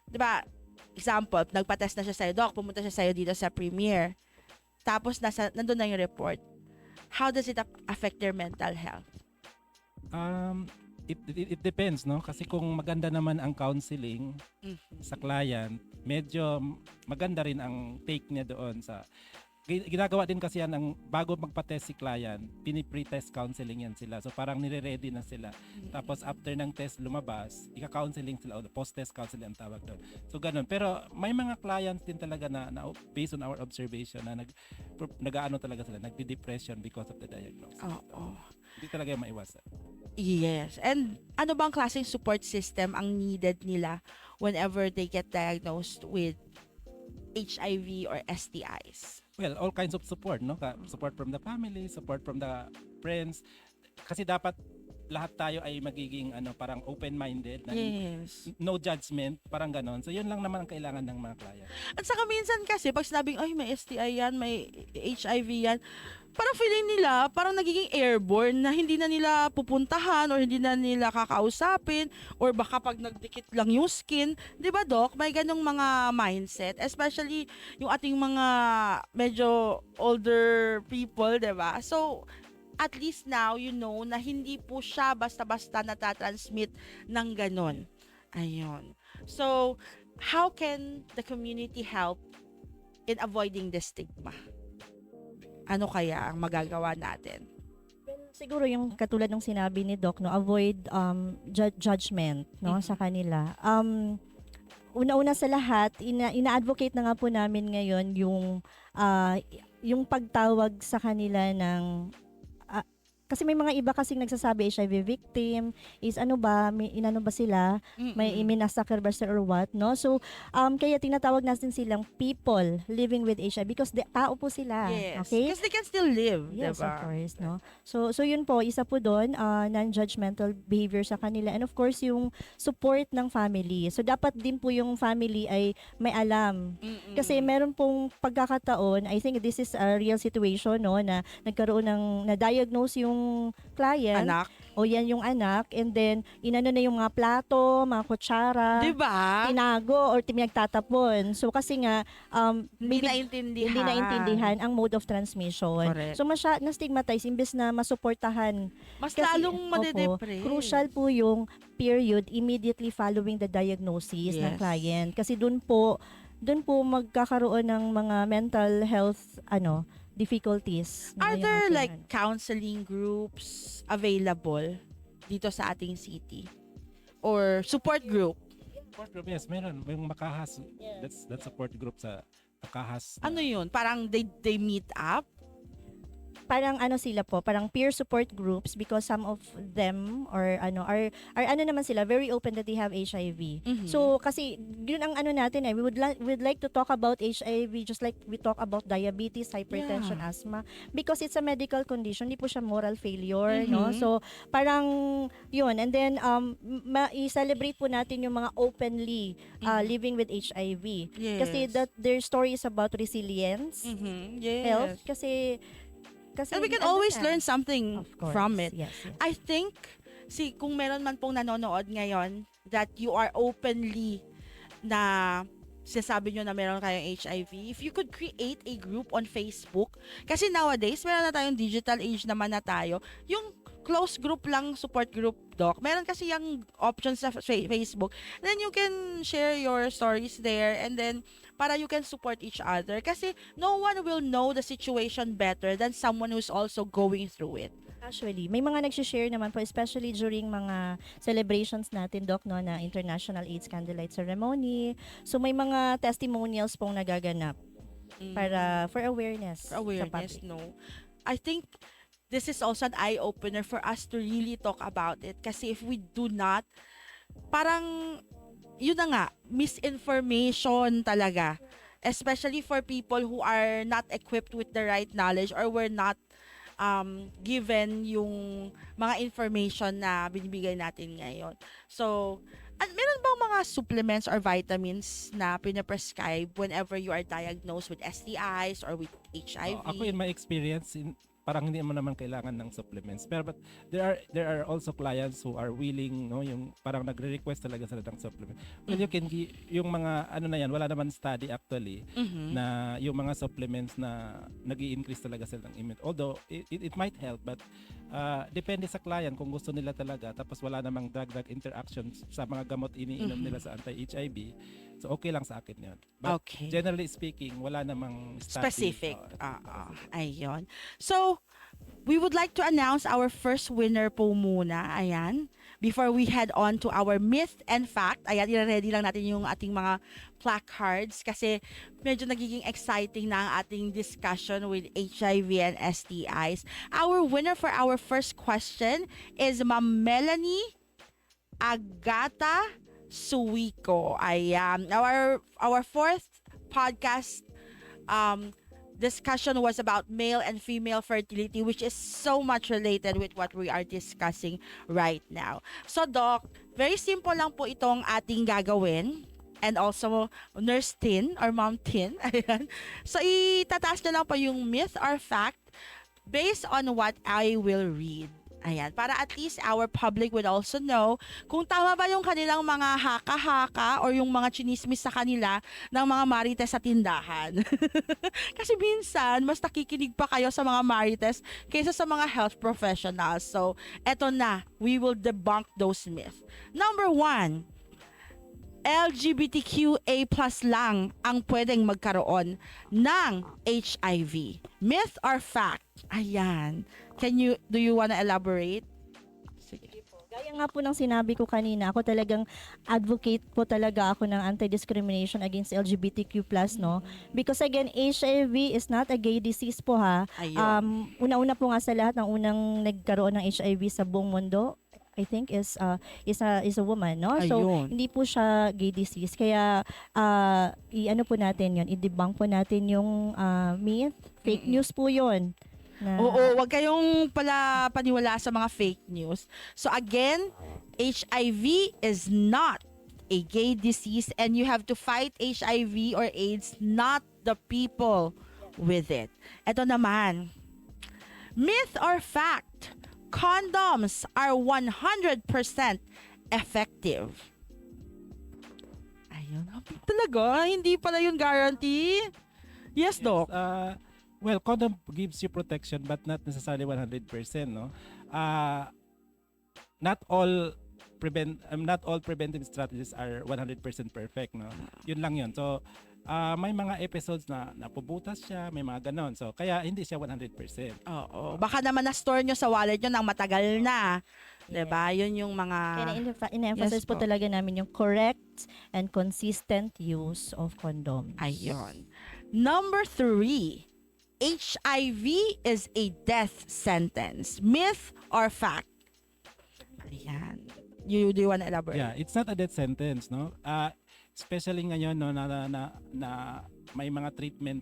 [SPEAKER 1] di ba, example, nagpa-test na siya sa'yo, Doc, pumunta siya sa'yo dito sa Premier. Tapos nandun na yung report. How does it affect their mental health?
[SPEAKER 3] It depends, no? Kasi kung maganda naman ang counseling sa client, medyo maganda rin ang take niya doon sa ginagawa din kasi yan ang bago magpa-test si client, pinipre-test counseling yan sila. So parang nire-ready na sila. Tapos after ng test lumabas, ika-counseling sila o post-test counseling ang tawag doon. So ganun. Pero may mga clients din talaga na based on our observation na nag-aano talaga sila, nagde-depression because of the diagnosis.
[SPEAKER 1] Oo.
[SPEAKER 3] Hindi talaga yung maiwasan.
[SPEAKER 1] Yes. And ano bang klaseng support system ang needed nila whenever they get diagnosed with HIV or STIs?
[SPEAKER 3] Well, all kinds of support, no? Support from the family, support from the friends. Kasi dapat lahat tayo ay magiging parang open-minded, na
[SPEAKER 1] Yes.
[SPEAKER 3] no judgment, parang ganon. So yun lang naman ang kailangan ng mga client.
[SPEAKER 1] At saka minsan kasi pag sinabing, ay may STI yan, may HIV yan, parang feeling nila, parang nagiging airborne na hindi na nila pupuntahan or hindi na nila kakausapin or baka pag nagdikit lang yung skin. Di ba, Doc? May ganong mga mindset. Especially yung ating mga medyo older people, di ba? So, at least now, you know, na hindi po siya basta-basta natatransmit ng ganon. Ayun. So, how can the community help in avoiding the stigma? Ano kaya ang magagawa natin?
[SPEAKER 2] Siguro yung katulad ng sinabi ni Doc, no, avoid judgment, no, sa kanila. Una-una sa lahat, ina-advocate na nga po namin ngayon yung pagtawag sa kanila ng kasi may mga iba kasing nagsasabi HIV victim is may inano ba sila, may minasakar ba sila or what, no? So kaya tinatawag natin silang people living with HIV because tao po sila.
[SPEAKER 1] Yes.
[SPEAKER 2] Okay?
[SPEAKER 1] Because they can still live,
[SPEAKER 2] Yes,
[SPEAKER 1] diba?
[SPEAKER 2] of course, no. So yun po, isa po doon, non-judgmental behavior sa kanila, and of course yung support ng family. So dapat din po yung family ay may alam. Kasi meron pong pagkakataon, I think this is a real situation, no, na nagkaroon ng na-diagnose yung client.
[SPEAKER 1] Anak.
[SPEAKER 2] O yan yung anak, and then inano na yung mga plato, mga kutsara,
[SPEAKER 1] Diba?
[SPEAKER 2] tinago or pinagtatapon. So kasi nga
[SPEAKER 1] Hindi
[SPEAKER 2] hindi naintindihan ang mode of transmission.
[SPEAKER 1] Correct.
[SPEAKER 2] So na-stigmatize imbes na masuportahan.
[SPEAKER 1] Mas
[SPEAKER 2] Kasi,
[SPEAKER 1] lalong madedepress.
[SPEAKER 2] Crucial po yung period immediately following the diagnosis ng
[SPEAKER 1] Yes.
[SPEAKER 2] client. Kasi doon po magkakaroon ng mga mental health difficulties.
[SPEAKER 1] Are
[SPEAKER 2] yung
[SPEAKER 1] there
[SPEAKER 2] ating,
[SPEAKER 1] like counseling groups available dito sa ating city? Or support group?
[SPEAKER 3] Support group, yes, meron. Yung Makahas, that's support group sa Makahas.
[SPEAKER 1] Ano yun? Parang they meet up?
[SPEAKER 2] parang sila po, parang peer support groups because some of them are naman sila very open that they have HIV.
[SPEAKER 1] Mhm.
[SPEAKER 2] So kasi yun ang natin we'd like to talk about HIV just like we talk about diabetes, hypertension, asthma because it's a medical condition, hindi po siya moral failure, no?
[SPEAKER 1] Mhm.
[SPEAKER 2] So parang yun, and then i-celebrate po natin yung mga openly living with HIV.
[SPEAKER 1] Yes.
[SPEAKER 2] Kasi their story is about resilience,
[SPEAKER 1] Mhm. Yes.
[SPEAKER 2] health, kasi
[SPEAKER 1] And we can always learn something
[SPEAKER 2] of course,
[SPEAKER 1] from it.
[SPEAKER 2] Yes.
[SPEAKER 1] I think, kung meron man pong nanonood ngayon that you are openly na sinasabi nyo na meron kayong HIV, if you could create a group on Facebook, kasi nowadays, meron na tayong digital age naman na tayo, yung close group lang, support group, Doc. Meron kasi yung options sa Facebook. Then you can share your stories there and then para you can support each other. Kasi no one will know the situation better than someone who's also going through it.
[SPEAKER 2] Actually, may mga nag-share naman po, especially during mga celebrations natin, Doc, no, na International AIDS Candlelight Ceremony. So, may mga testimonials pong nagaganap para for awareness,
[SPEAKER 1] For awareness, no. I think this is also an eye-opener for us to really talk about it. Kasi if we do not, parang, yun na nga, misinformation talaga. Especially for people who are not equipped with the right knowledge or were not given yung mga information na binibigay natin ngayon. So, meron bang mga supplements or vitamins na pinaprescribe whenever you are diagnosed with STIs or with HIV?
[SPEAKER 3] Ako in my experience, parang hindi mo naman kailangan ng supplements. Pero but there are also clients who are willing, no, yung parang nagre-request talaga sila ng supplement. Well, you can yung mga ano na yan, wala naman study actually na yung mga supplements na nag-i-increase talaga sila ng immune. Although it might help, but depende sa client kung gusto nila talaga, tapos wala namang drug-drug interactions sa mga gamot iniinom nila sa anti-HIV. So okay lang sa akin 'yon. But
[SPEAKER 1] Okay.
[SPEAKER 3] generally speaking, wala namang study.
[SPEAKER 1] Specific. Ayun. So, we would like to announce our first winner po muna. Ayan. Before we head on to our myth and fact. Ayan, i-ready lang natin yung ating mga placards kasi medyo nagiging exciting na ang ating discussion with HIV and STIs. Our winner for our first question is Ma'am Melanie Agata Suwico. Ayan. Our fourth podcast discussion was about male and female fertility, which is so much related with what we are discussing right now. So, Doc, very simple lang po itong ating gagawin. And also, Nurse Tin or Mom Tin. Ayan. So, itataas na lang po yung myth or fact based on what I will read. Ayan, para at least our public would also know kung tama ba yung kanilang mga haka-haka or yung mga chinismis sa kanila ng mga marites sa tindahan. Kasi minsan, mas nakikinig pa kayo sa mga marites kaysa sa mga health professionals. So, eto na, we will debunk those myths. Number 1, LGBTQA+ lang ang pwedeng magkaroon ng HIV. Myth or fact? Ayan. Do you wanna elaborate? Sige.
[SPEAKER 2] Gaya nga po ng sinabi ko kanina, ako talagang advocate po talaga ako ng anti-discrimination against LGBTQ+, no? Because again, HIV is not a gay disease po ha.
[SPEAKER 1] Ayun.
[SPEAKER 2] Una-una po nga sa lahat, ang unang nagkaroon ng HIV sa buong mundo, I think is a woman, no? So
[SPEAKER 1] Ayun.
[SPEAKER 2] hindi po siya gay disease. Kaya i-ano po natin 'yon, i-debunk po natin yung myth, fake news po 'yon.
[SPEAKER 1] Oo, wag kayong pala paniwala sa mga fake news. So again, HIV is not a gay disease and you have to fight HIV or AIDS, not the people with it. Ito naman, myth or fact? Condoms are 100% effective. Ayun, talaga? Hindi pala yung guarantee? Yes, Doc.
[SPEAKER 3] Well, condom gives you protection but not necessarily 100%, no? Not all preventive strategies are 100% perfect, no? Yun lang yun. So, may mga episodes na napubutas siya, may mga ganon. So, kaya hindi siya 100%.
[SPEAKER 1] Oo. Baka naman na-store nyo sa wallet nyo ng matagal na. Diba? Yun yung mga...
[SPEAKER 2] Kaya ina-emphasize
[SPEAKER 1] Yes
[SPEAKER 2] po
[SPEAKER 1] po.
[SPEAKER 2] talaga namin yung correct and consistent use of condoms.
[SPEAKER 1] Ayun. Number 3. HIV is a death sentence. Myth or fact? Ayan. Do you want to elaborate?
[SPEAKER 3] Yeah, it's not a death sentence, no? Especially ngayon, no, na may mga treatment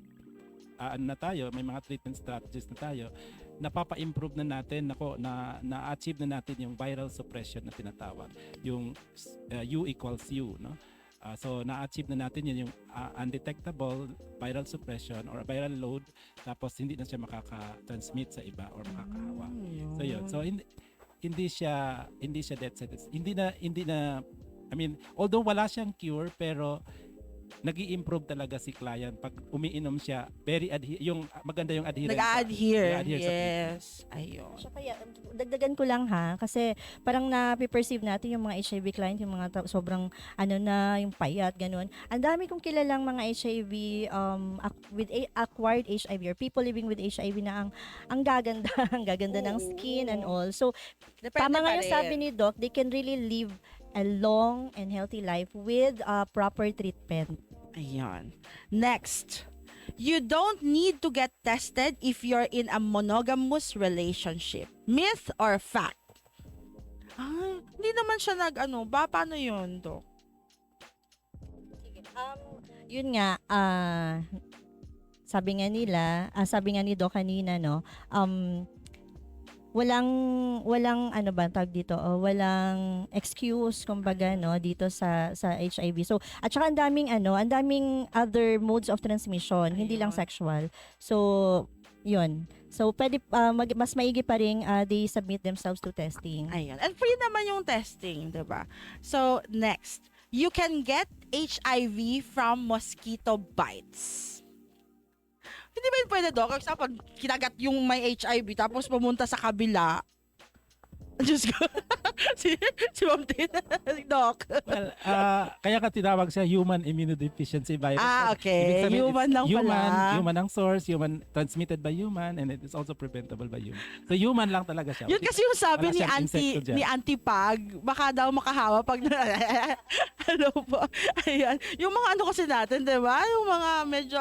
[SPEAKER 3] na tayo, may mga treatment strategies na tayo, napapa-improve na natin, na-achieve na natin yung viral suppression na tinatawag, yung U equals U, no? So na-achieve na natin yun, yung undetectable viral suppression or viral load, tapos hindi na siya makaka-transmit sa iba or makakahawa. So yun. So hindi siya death sentence. Hindi na I mean, although wala siyang cure, pero nag-i-improve talaga si client pag umiinom siya. Yung maganda yung adherence.
[SPEAKER 1] Nag-adhere.
[SPEAKER 3] Nag-a-adhere sa treatment.
[SPEAKER 1] Yes. Ayun.
[SPEAKER 2] So kaya dagdagan ko lang ha kasi parang na-perceive natin yung mga HIV client, yung mga sobrang yung payat ganun. Ang dami kong kilalang mga HIV with acquired HIV or people living with HIV na ang gaganda, ang gaganda ng skin and all. So
[SPEAKER 1] Depende
[SPEAKER 2] tama
[SPEAKER 1] pa
[SPEAKER 2] nga yung
[SPEAKER 1] rin.
[SPEAKER 2] sabi ni Doc, they can really live a long and healthy life with proper treatment.
[SPEAKER 1] Ayun. Next. You don't need to get tested if you're in a monogamous relationship. Myth or fact? Hindi naman siya paano yun, Dok?
[SPEAKER 2] Yun nga, sabi nga ni Doc kanina, no, walang tawag dito, walang excuse kumbaga no dito sa HIV. So at saka ang daming other modes of transmission, hindi lang sexual. So yun. So pwede mas maigi pa ring they submit themselves to testing.
[SPEAKER 1] Ayun. And free naman yung testing, 'di ba? So next, you can get HIV from mosquito bites. Hindi ba yun pwede, Doc? Kasi pag kinagat yung may HIV tapos pumunta sa kabila, Diyos ko. si Ma'am Tin. Doc.
[SPEAKER 3] Well, kaya ka tinawag siya human immunodeficiency virus.
[SPEAKER 1] Okay.
[SPEAKER 3] Ibig sabihin,
[SPEAKER 1] Human lang pala.
[SPEAKER 3] Human ang source, human transmitted by human, and it is also preventable by human. So human lang talaga siya.
[SPEAKER 1] Yun kasi yung sabi
[SPEAKER 3] Wala siyang insekto dyan.
[SPEAKER 1] ni Auntie Pag, baka daw makahawa pag ano po. Ayan. Yung mga kasi natin, 'di ba? Yung mga medyo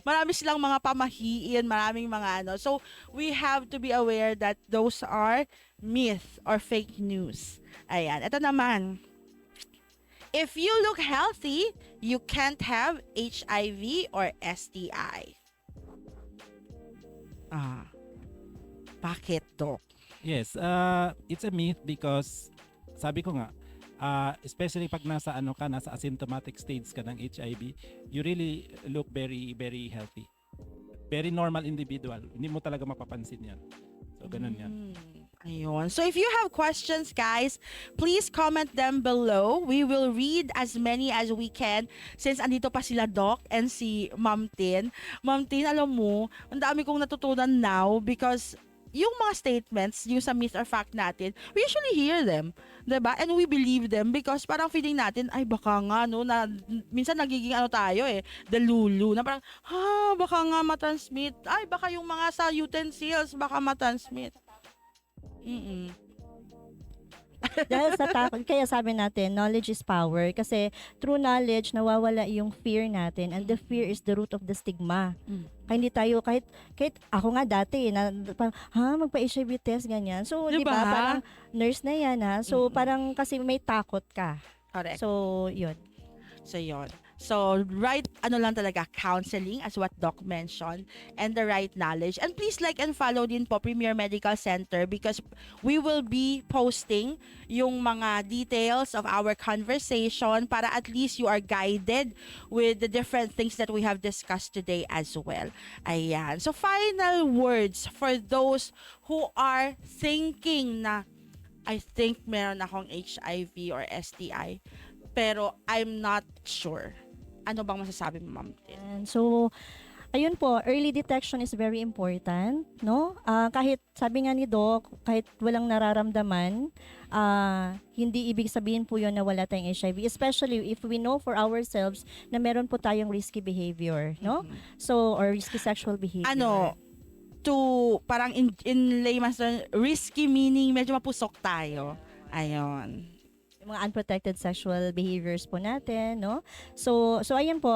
[SPEAKER 1] marami silang mga pamahiin, maraming mga So we have to be aware that those are myth or fake news. Ayan. Ito naman. If you look healthy, you can't have HIV or STI. Bakit, Doc?
[SPEAKER 3] Yes, it's a myth because sabi ko nga, especially pag nasa asymptomatic stage ka ng HIV, you really look very very healthy. Very normal individual. Hindi mo talaga mapapansin 'yan. So ganun 'yan.
[SPEAKER 1] Ayun. So if you have questions, guys, please comment them below. We will read as many as we can since andito pa sila Doc and si Ma'am Tin. Ma'am Tin, alam mo, ang dami kong natutunan now because yung mga statements, yung sa myth or fact natin, we usually hear them, 'di ba? And we believe them because parang feeling natin, ay baka nga na minsan nagiging tayo delulu na parang baka nga matransmit. Ay baka yung mga sa utensils baka matransmit.
[SPEAKER 2] Dahil sa takot, kaya sabi natin, knowledge is power. Kasi through knowledge, nawawala yung fear natin. And the fear is the root of the stigma. Kaya hindi tayo, kahit ako nga dati, magpa-HIV test, ganyan. So, di ba, parang nurse na yan, ha? So, parang kasi may takot ka.
[SPEAKER 1] Correct.
[SPEAKER 2] So, yun.
[SPEAKER 1] So, right, lang talaga, counseling as what Doc mentioned, and the right knowledge. And please like and follow din po Premier Medical Center because we will be posting yung mga details of our conversation para at least you are guided with the different things that we have discussed today as well. Ayan. So, final words for those who are thinking na, I think meron akong HIV or STI, pero I'm not sure. Ano bang masasabi mo, Ma'am Tin?
[SPEAKER 2] And so, ayun po, early detection is very important, no? Kahit, sabi nga ni Doc, kahit walang nararamdaman, hindi ibig sabihin po yun na wala tayong HIV. Especially if we know for ourselves na meron po tayong risky behavior, no? So, or risky sexual behavior.
[SPEAKER 1] Parang in layman's terms, risky meaning medyo mapusok tayo. Ayun.
[SPEAKER 2] Yung mga unprotected sexual behaviors po natin, no? So ayan po,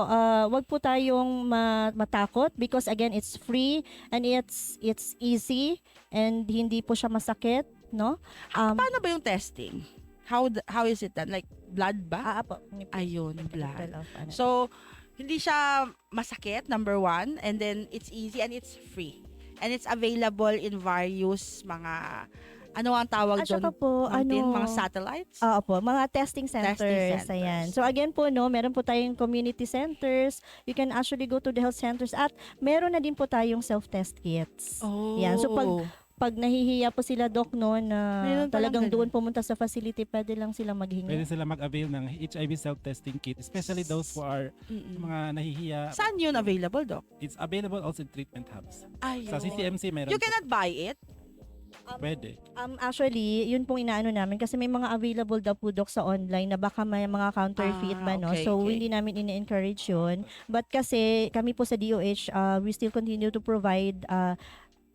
[SPEAKER 2] wag po tayong matakot because again, it's free and it's easy and hindi po siya masakit, no?
[SPEAKER 1] Paano ba yung testing? How is it done? Like blood ba?
[SPEAKER 2] Po.
[SPEAKER 1] Ayun, blood.
[SPEAKER 2] Of,
[SPEAKER 1] So, hindi siya masakit, number one, and then it's easy and it's free. And it's available in various mga ano ang tawag doon?
[SPEAKER 2] Po,
[SPEAKER 1] mga satellites?
[SPEAKER 2] Po, mga testing centers. Ayan. So again po, no, meron po tayong community centers. You can actually go to the health centers at meron na din po tayong self-test kits.
[SPEAKER 1] Oh.
[SPEAKER 2] Yan. So pag nahihiya po sila, Doc, no, na
[SPEAKER 1] Meron palang
[SPEAKER 2] talagang
[SPEAKER 1] ganun.
[SPEAKER 2] doon pumunta sa facility, pwede lang sila maghingi.
[SPEAKER 3] Pwede sila mag-avail ng HIV self-testing kit, especially those who are
[SPEAKER 1] Mm-mm.
[SPEAKER 3] mga nahihiya.
[SPEAKER 1] Saan yun available, Doc?
[SPEAKER 3] It's available also in treatment hubs.
[SPEAKER 1] Ayun.
[SPEAKER 3] Sa CCMC meron
[SPEAKER 1] You
[SPEAKER 3] po.
[SPEAKER 1] cannot buy it?
[SPEAKER 3] Pwede.
[SPEAKER 2] Actually, yun pong inaano namin kasi may mga available daw po, Doc, sa online na baka may mga counterfeit ba, no?
[SPEAKER 1] Okay,
[SPEAKER 2] So,
[SPEAKER 1] okay.
[SPEAKER 2] hindi namin ini-encourage yun. But kasi kami po sa DOH, we still continue to provide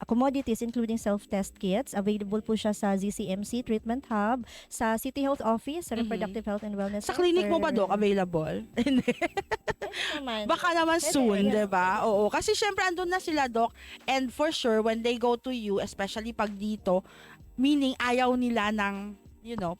[SPEAKER 2] commodities including self-test kits. Available po siya sa ZCMC Treatment Hub, sa City Health Office, sa Reproductive Health and Wellness
[SPEAKER 1] Sa clinic mo ba,
[SPEAKER 2] Center.
[SPEAKER 1] Doc, available? Hindi.
[SPEAKER 2] Naman.
[SPEAKER 1] Baka naman
[SPEAKER 2] Pwede,
[SPEAKER 1] soon,
[SPEAKER 2] yes.
[SPEAKER 1] 'di ba? Oo, kasi syempre andun na sila, Doc, and for sure when they go to you, especially pag dito, meaning ayaw nila ng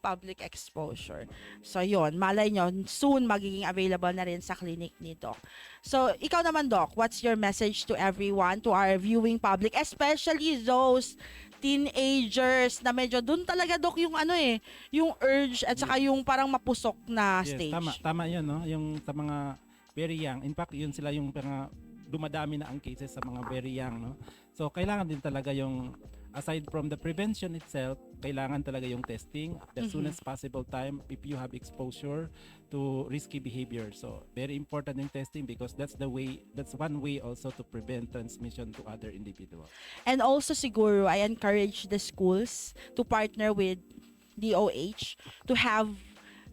[SPEAKER 1] public exposure. So yon, malay nyo, soon magiging available na rin sa clinic ni Doc. So ikaw naman, Doc, what's your message to everyone, to our viewing public, especially those teenagers na medyo dun talaga, Doc, yung yung urge at saka yung parang mapusok na
[SPEAKER 3] Yes,
[SPEAKER 1] stage.
[SPEAKER 3] tama 'yun, no? Yung sa mga very young. In fact, yun sila yung mga dumadami na ang cases sa mga very young, no? So kailangan din talaga yung, aside from the prevention itself, kailangan talaga yung testing the soonest possible time if you have exposure to risky behavior. So very important yung testing because that's one way also to prevent transmission to other individuals.
[SPEAKER 1] And also siguro, I encourage the schools to partner with DOH to have,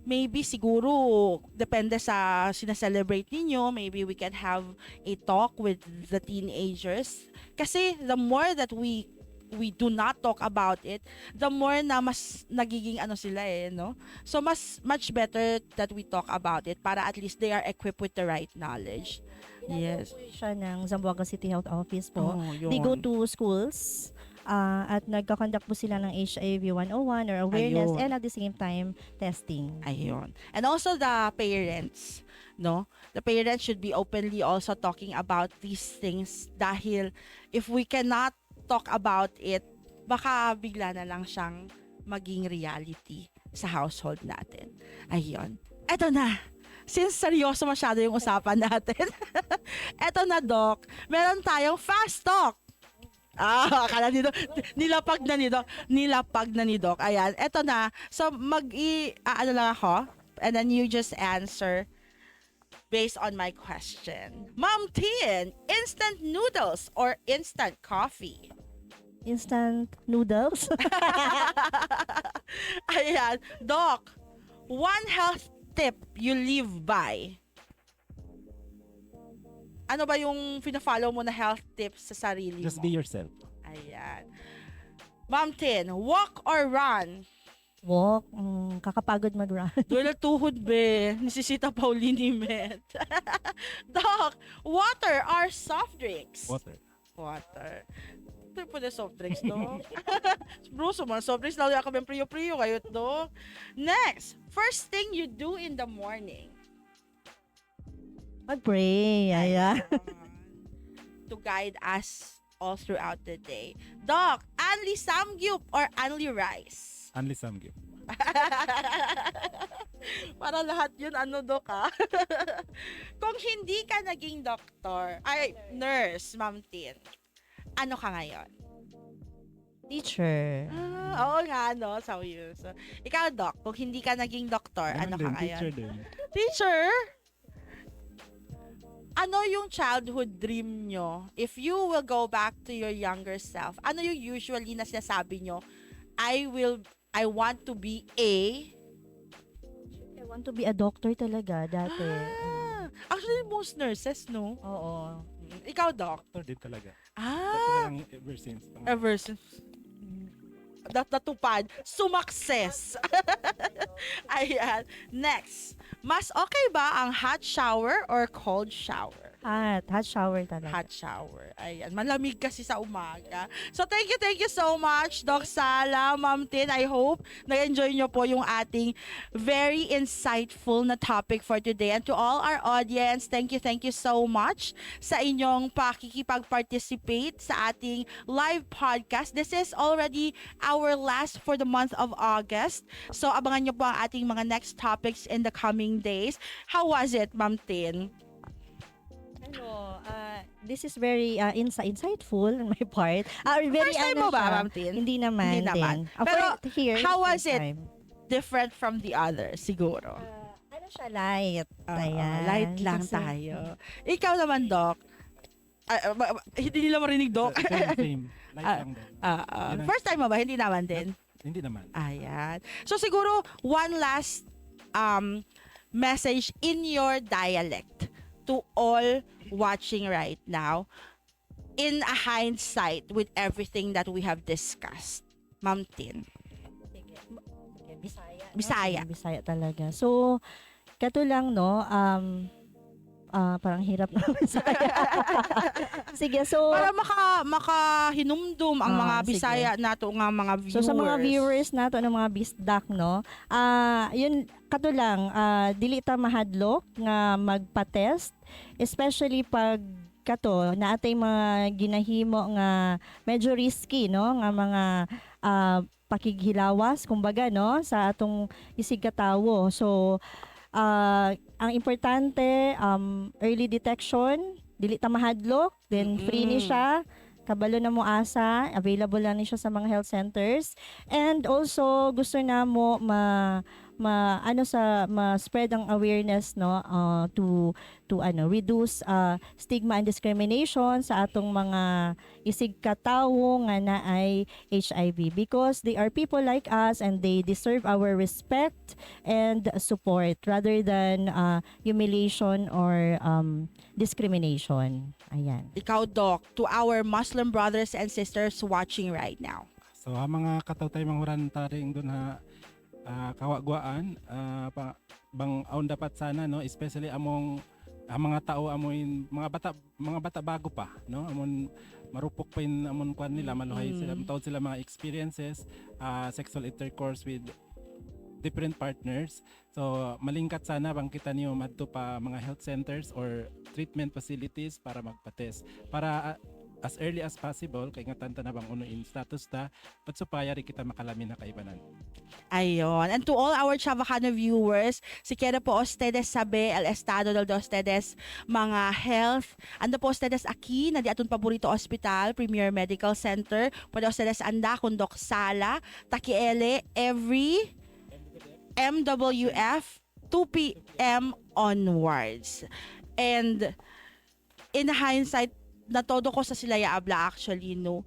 [SPEAKER 1] maybe siguro, depende sa sinaselebrate ninyo, maybe we can have a talk with the teenagers. Kasi the more that we do not talk about it, the more na mas nagiging sila no? So much better that we talk about it para at least they are equipped with the right knowledge. Yes.
[SPEAKER 2] Po siya ng Zamboanga City Health Office po.
[SPEAKER 1] Oh,
[SPEAKER 2] They go
[SPEAKER 1] yun.
[SPEAKER 2] to schools at nagkakonduct po sila ng HIV 101 or awareness
[SPEAKER 1] Ayun.
[SPEAKER 2] and at the same time testing.
[SPEAKER 1] Ayun. And also the parents, no? The parents should be openly also talking about these things dahil if we cannot talk about it, baka bigla na lang siyang maging reality sa household natin. Ayun. Eto na. Since seryoso masyado yung usapan natin, eto na, Doc, meron tayong fast talk. Akala ni Doc, nilapag na ni Doc. Ayan, eto na. So, ano lang ako, and then you just answer based on my question. Ma'am Tien, instant noodles or instant coffee?
[SPEAKER 2] Instant noodles.
[SPEAKER 1] Ayan, Doc, one health tip you live by. Ano ba yung fina-follow mo na health tips sa sarili
[SPEAKER 3] Just
[SPEAKER 1] mo?
[SPEAKER 3] be yourself.
[SPEAKER 1] Ayan. Ma'am Tin, walk or run?
[SPEAKER 2] Walk. Kakapagod mag-run.
[SPEAKER 1] Dulo tuhod, be. Nisisita Pauline Met. Doc, water or soft drinks?
[SPEAKER 3] Water.
[SPEAKER 1] Water. Ito po na soft drinks, no? Bro, so mga soft drinks, lalo ako yung priyo-priyo kayo, no? Next, first thing you do in the morning.
[SPEAKER 2] Mag-pray. Ayan.
[SPEAKER 1] To guide us all throughout the day. Doc, Anli Samgyup or Anli Rice?
[SPEAKER 3] Only some give.
[SPEAKER 1] Para lahat yun, Doc, ha? Kung hindi ka naging nurse, Ma'am Tin, ano ka ngayon?
[SPEAKER 2] Teacher.
[SPEAKER 1] Oo nga, no? So, ikaw, Doc, kung hindi ka naging doktor, ano ka ngayon?
[SPEAKER 3] Teacher din.
[SPEAKER 1] Teacher? Ano yung childhood dream nyo? If you will go back to your younger self, ano yung usually na sinasabi nyo? I want to be
[SPEAKER 2] I want to be a doctor talaga dati.
[SPEAKER 1] Actually, most nurses, no?
[SPEAKER 2] Oo.
[SPEAKER 1] Ikaw, Doc?
[SPEAKER 3] Doctor din talaga.
[SPEAKER 1] Ah,
[SPEAKER 3] Talagang ever since.
[SPEAKER 1] ever since natupad, sumakses. Ayan. Next, mas okay ba ang hot shower or cold shower?
[SPEAKER 2] Hot shower talaga.
[SPEAKER 1] Hot shower. Ayan. Malamig kasi sa umaga. So, thank you so much, Doc Sala, Ma'am Tin. I hope na-enjoy nyo po yung ating very insightful na topic for today. And to all our audience, thank you so much sa inyong pakikipag-participate sa ating live podcast. This is already our last for the month of August. So, abangan nyo po ang ating mga next topics in the coming days. How was it, Ma'am Tin?
[SPEAKER 2] this is very insightful on my part. Very
[SPEAKER 1] First time mo ba,
[SPEAKER 2] siya.
[SPEAKER 1] Ma'am Tin?
[SPEAKER 2] Hindi naman.
[SPEAKER 1] Hindi naman.
[SPEAKER 2] Din.
[SPEAKER 1] Pero
[SPEAKER 2] here,
[SPEAKER 1] how was
[SPEAKER 2] first
[SPEAKER 1] it?
[SPEAKER 2] time.
[SPEAKER 1] Different from the others, siguro.
[SPEAKER 2] Ano siya, light. Ayan.
[SPEAKER 1] Light lang
[SPEAKER 2] Kasi-
[SPEAKER 1] tayo. Ikaw naman, Doc. Hindi nila marinig, Doc.
[SPEAKER 3] Same. Light lang din. Yan ang-
[SPEAKER 1] First time mo ba? Hindi naman din.
[SPEAKER 3] Hindi naman.
[SPEAKER 1] Ayan. So siguro, one last message in your dialect to all watching right now in a hindsight with everything that we have discussed. Ma'am Tin.
[SPEAKER 2] Sige, Bisaya. no?
[SPEAKER 1] Bisaya.
[SPEAKER 2] Bisaya talaga. So, kato lang, no, parang hirap na Bisaya. Sige, so,
[SPEAKER 1] Para makahinumdum ang mga
[SPEAKER 2] sige.
[SPEAKER 1] Bisaya nato nga mga viewers.
[SPEAKER 2] so sa mga viewers nato ng mga bisdak, no, yun, kato lang, dili ta mahadlok nga magpa-test, especially pag kato na atay mga ginahimo nga medyo risky, no, nga mga pakighilawas kumbaga, no, sa atong isig katawo. So ang importante, early detection, dili ta mahadlok, then free ni siya, kabalo na mo asa, available lang ni siya sa mga health centers. And also gusto na mo ma-spread ang awareness, no, to reduce stigma and discrimination sa atong mga isig katawo nga naay HIV, because they are people like us and they deserve our respect and support rather than humiliation or discrimination. Ayan.
[SPEAKER 1] Ikaw, Doc, to our Muslim brothers and sisters watching right now.
[SPEAKER 3] So ang mga kataw-tay manguran taring doon ha kawagwaan bang aon dapat sana, no, especially among ang mga tao amoy mga bata bago pa, no, amon marupok pa in amon kwan nila maluhay sila taon sila mga experiences, sexual intercourse with different partners. So malingkat sana bang kita niyo madto pa mga health centers or treatment facilities para magpa-test para as early as possible kay nga tanta na bang in status ta patsupaya ri kita makalami na kaibanan.
[SPEAKER 1] Ayon. And to all our Chavacano viewers, si quiero po ustedes saber el estado de ustedes mga health. Ando po ustedes aquí na di atong paborito hospital, Premier Medical Center. Puede ustedes anda con Doc Sala, takiele every MWF 2 p.m. onwards. And in hindsight, na todo ko sa Silaya Abla actually, no,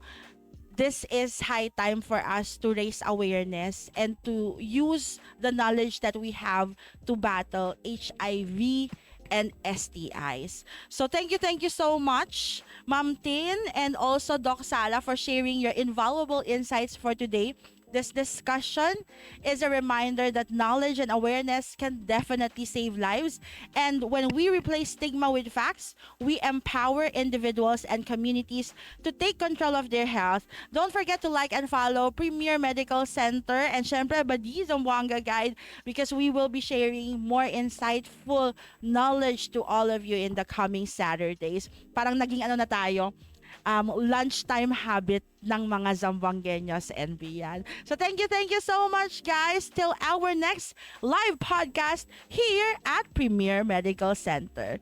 [SPEAKER 1] this is high time for us to raise awareness and to use the knowledge that we have to battle HIV and STIs. So thank you so much, Ma'am Tin and also Doc Sala, for sharing your invaluable insights for today. This discussion is a reminder that knowledge and awareness can definitely save lives. And when we replace stigma with facts, we empower individuals and communities to take control of their health. Don't forget to like and follow Premier Medical Center and syempre Badi of Zamboanga Guide, because we will be sharing more insightful knowledge to all of you in the coming Saturdays. Parang naging ano na tayo, lunchtime habit ng mga Zamboangueños and beyond. So thank you so much, guys. Till our next live podcast here at Premier Medical Center.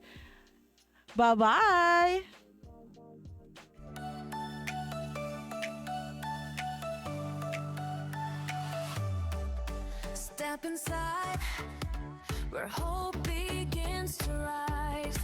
[SPEAKER 1] Bye-bye!
[SPEAKER 4] Step inside where hope begins to rise.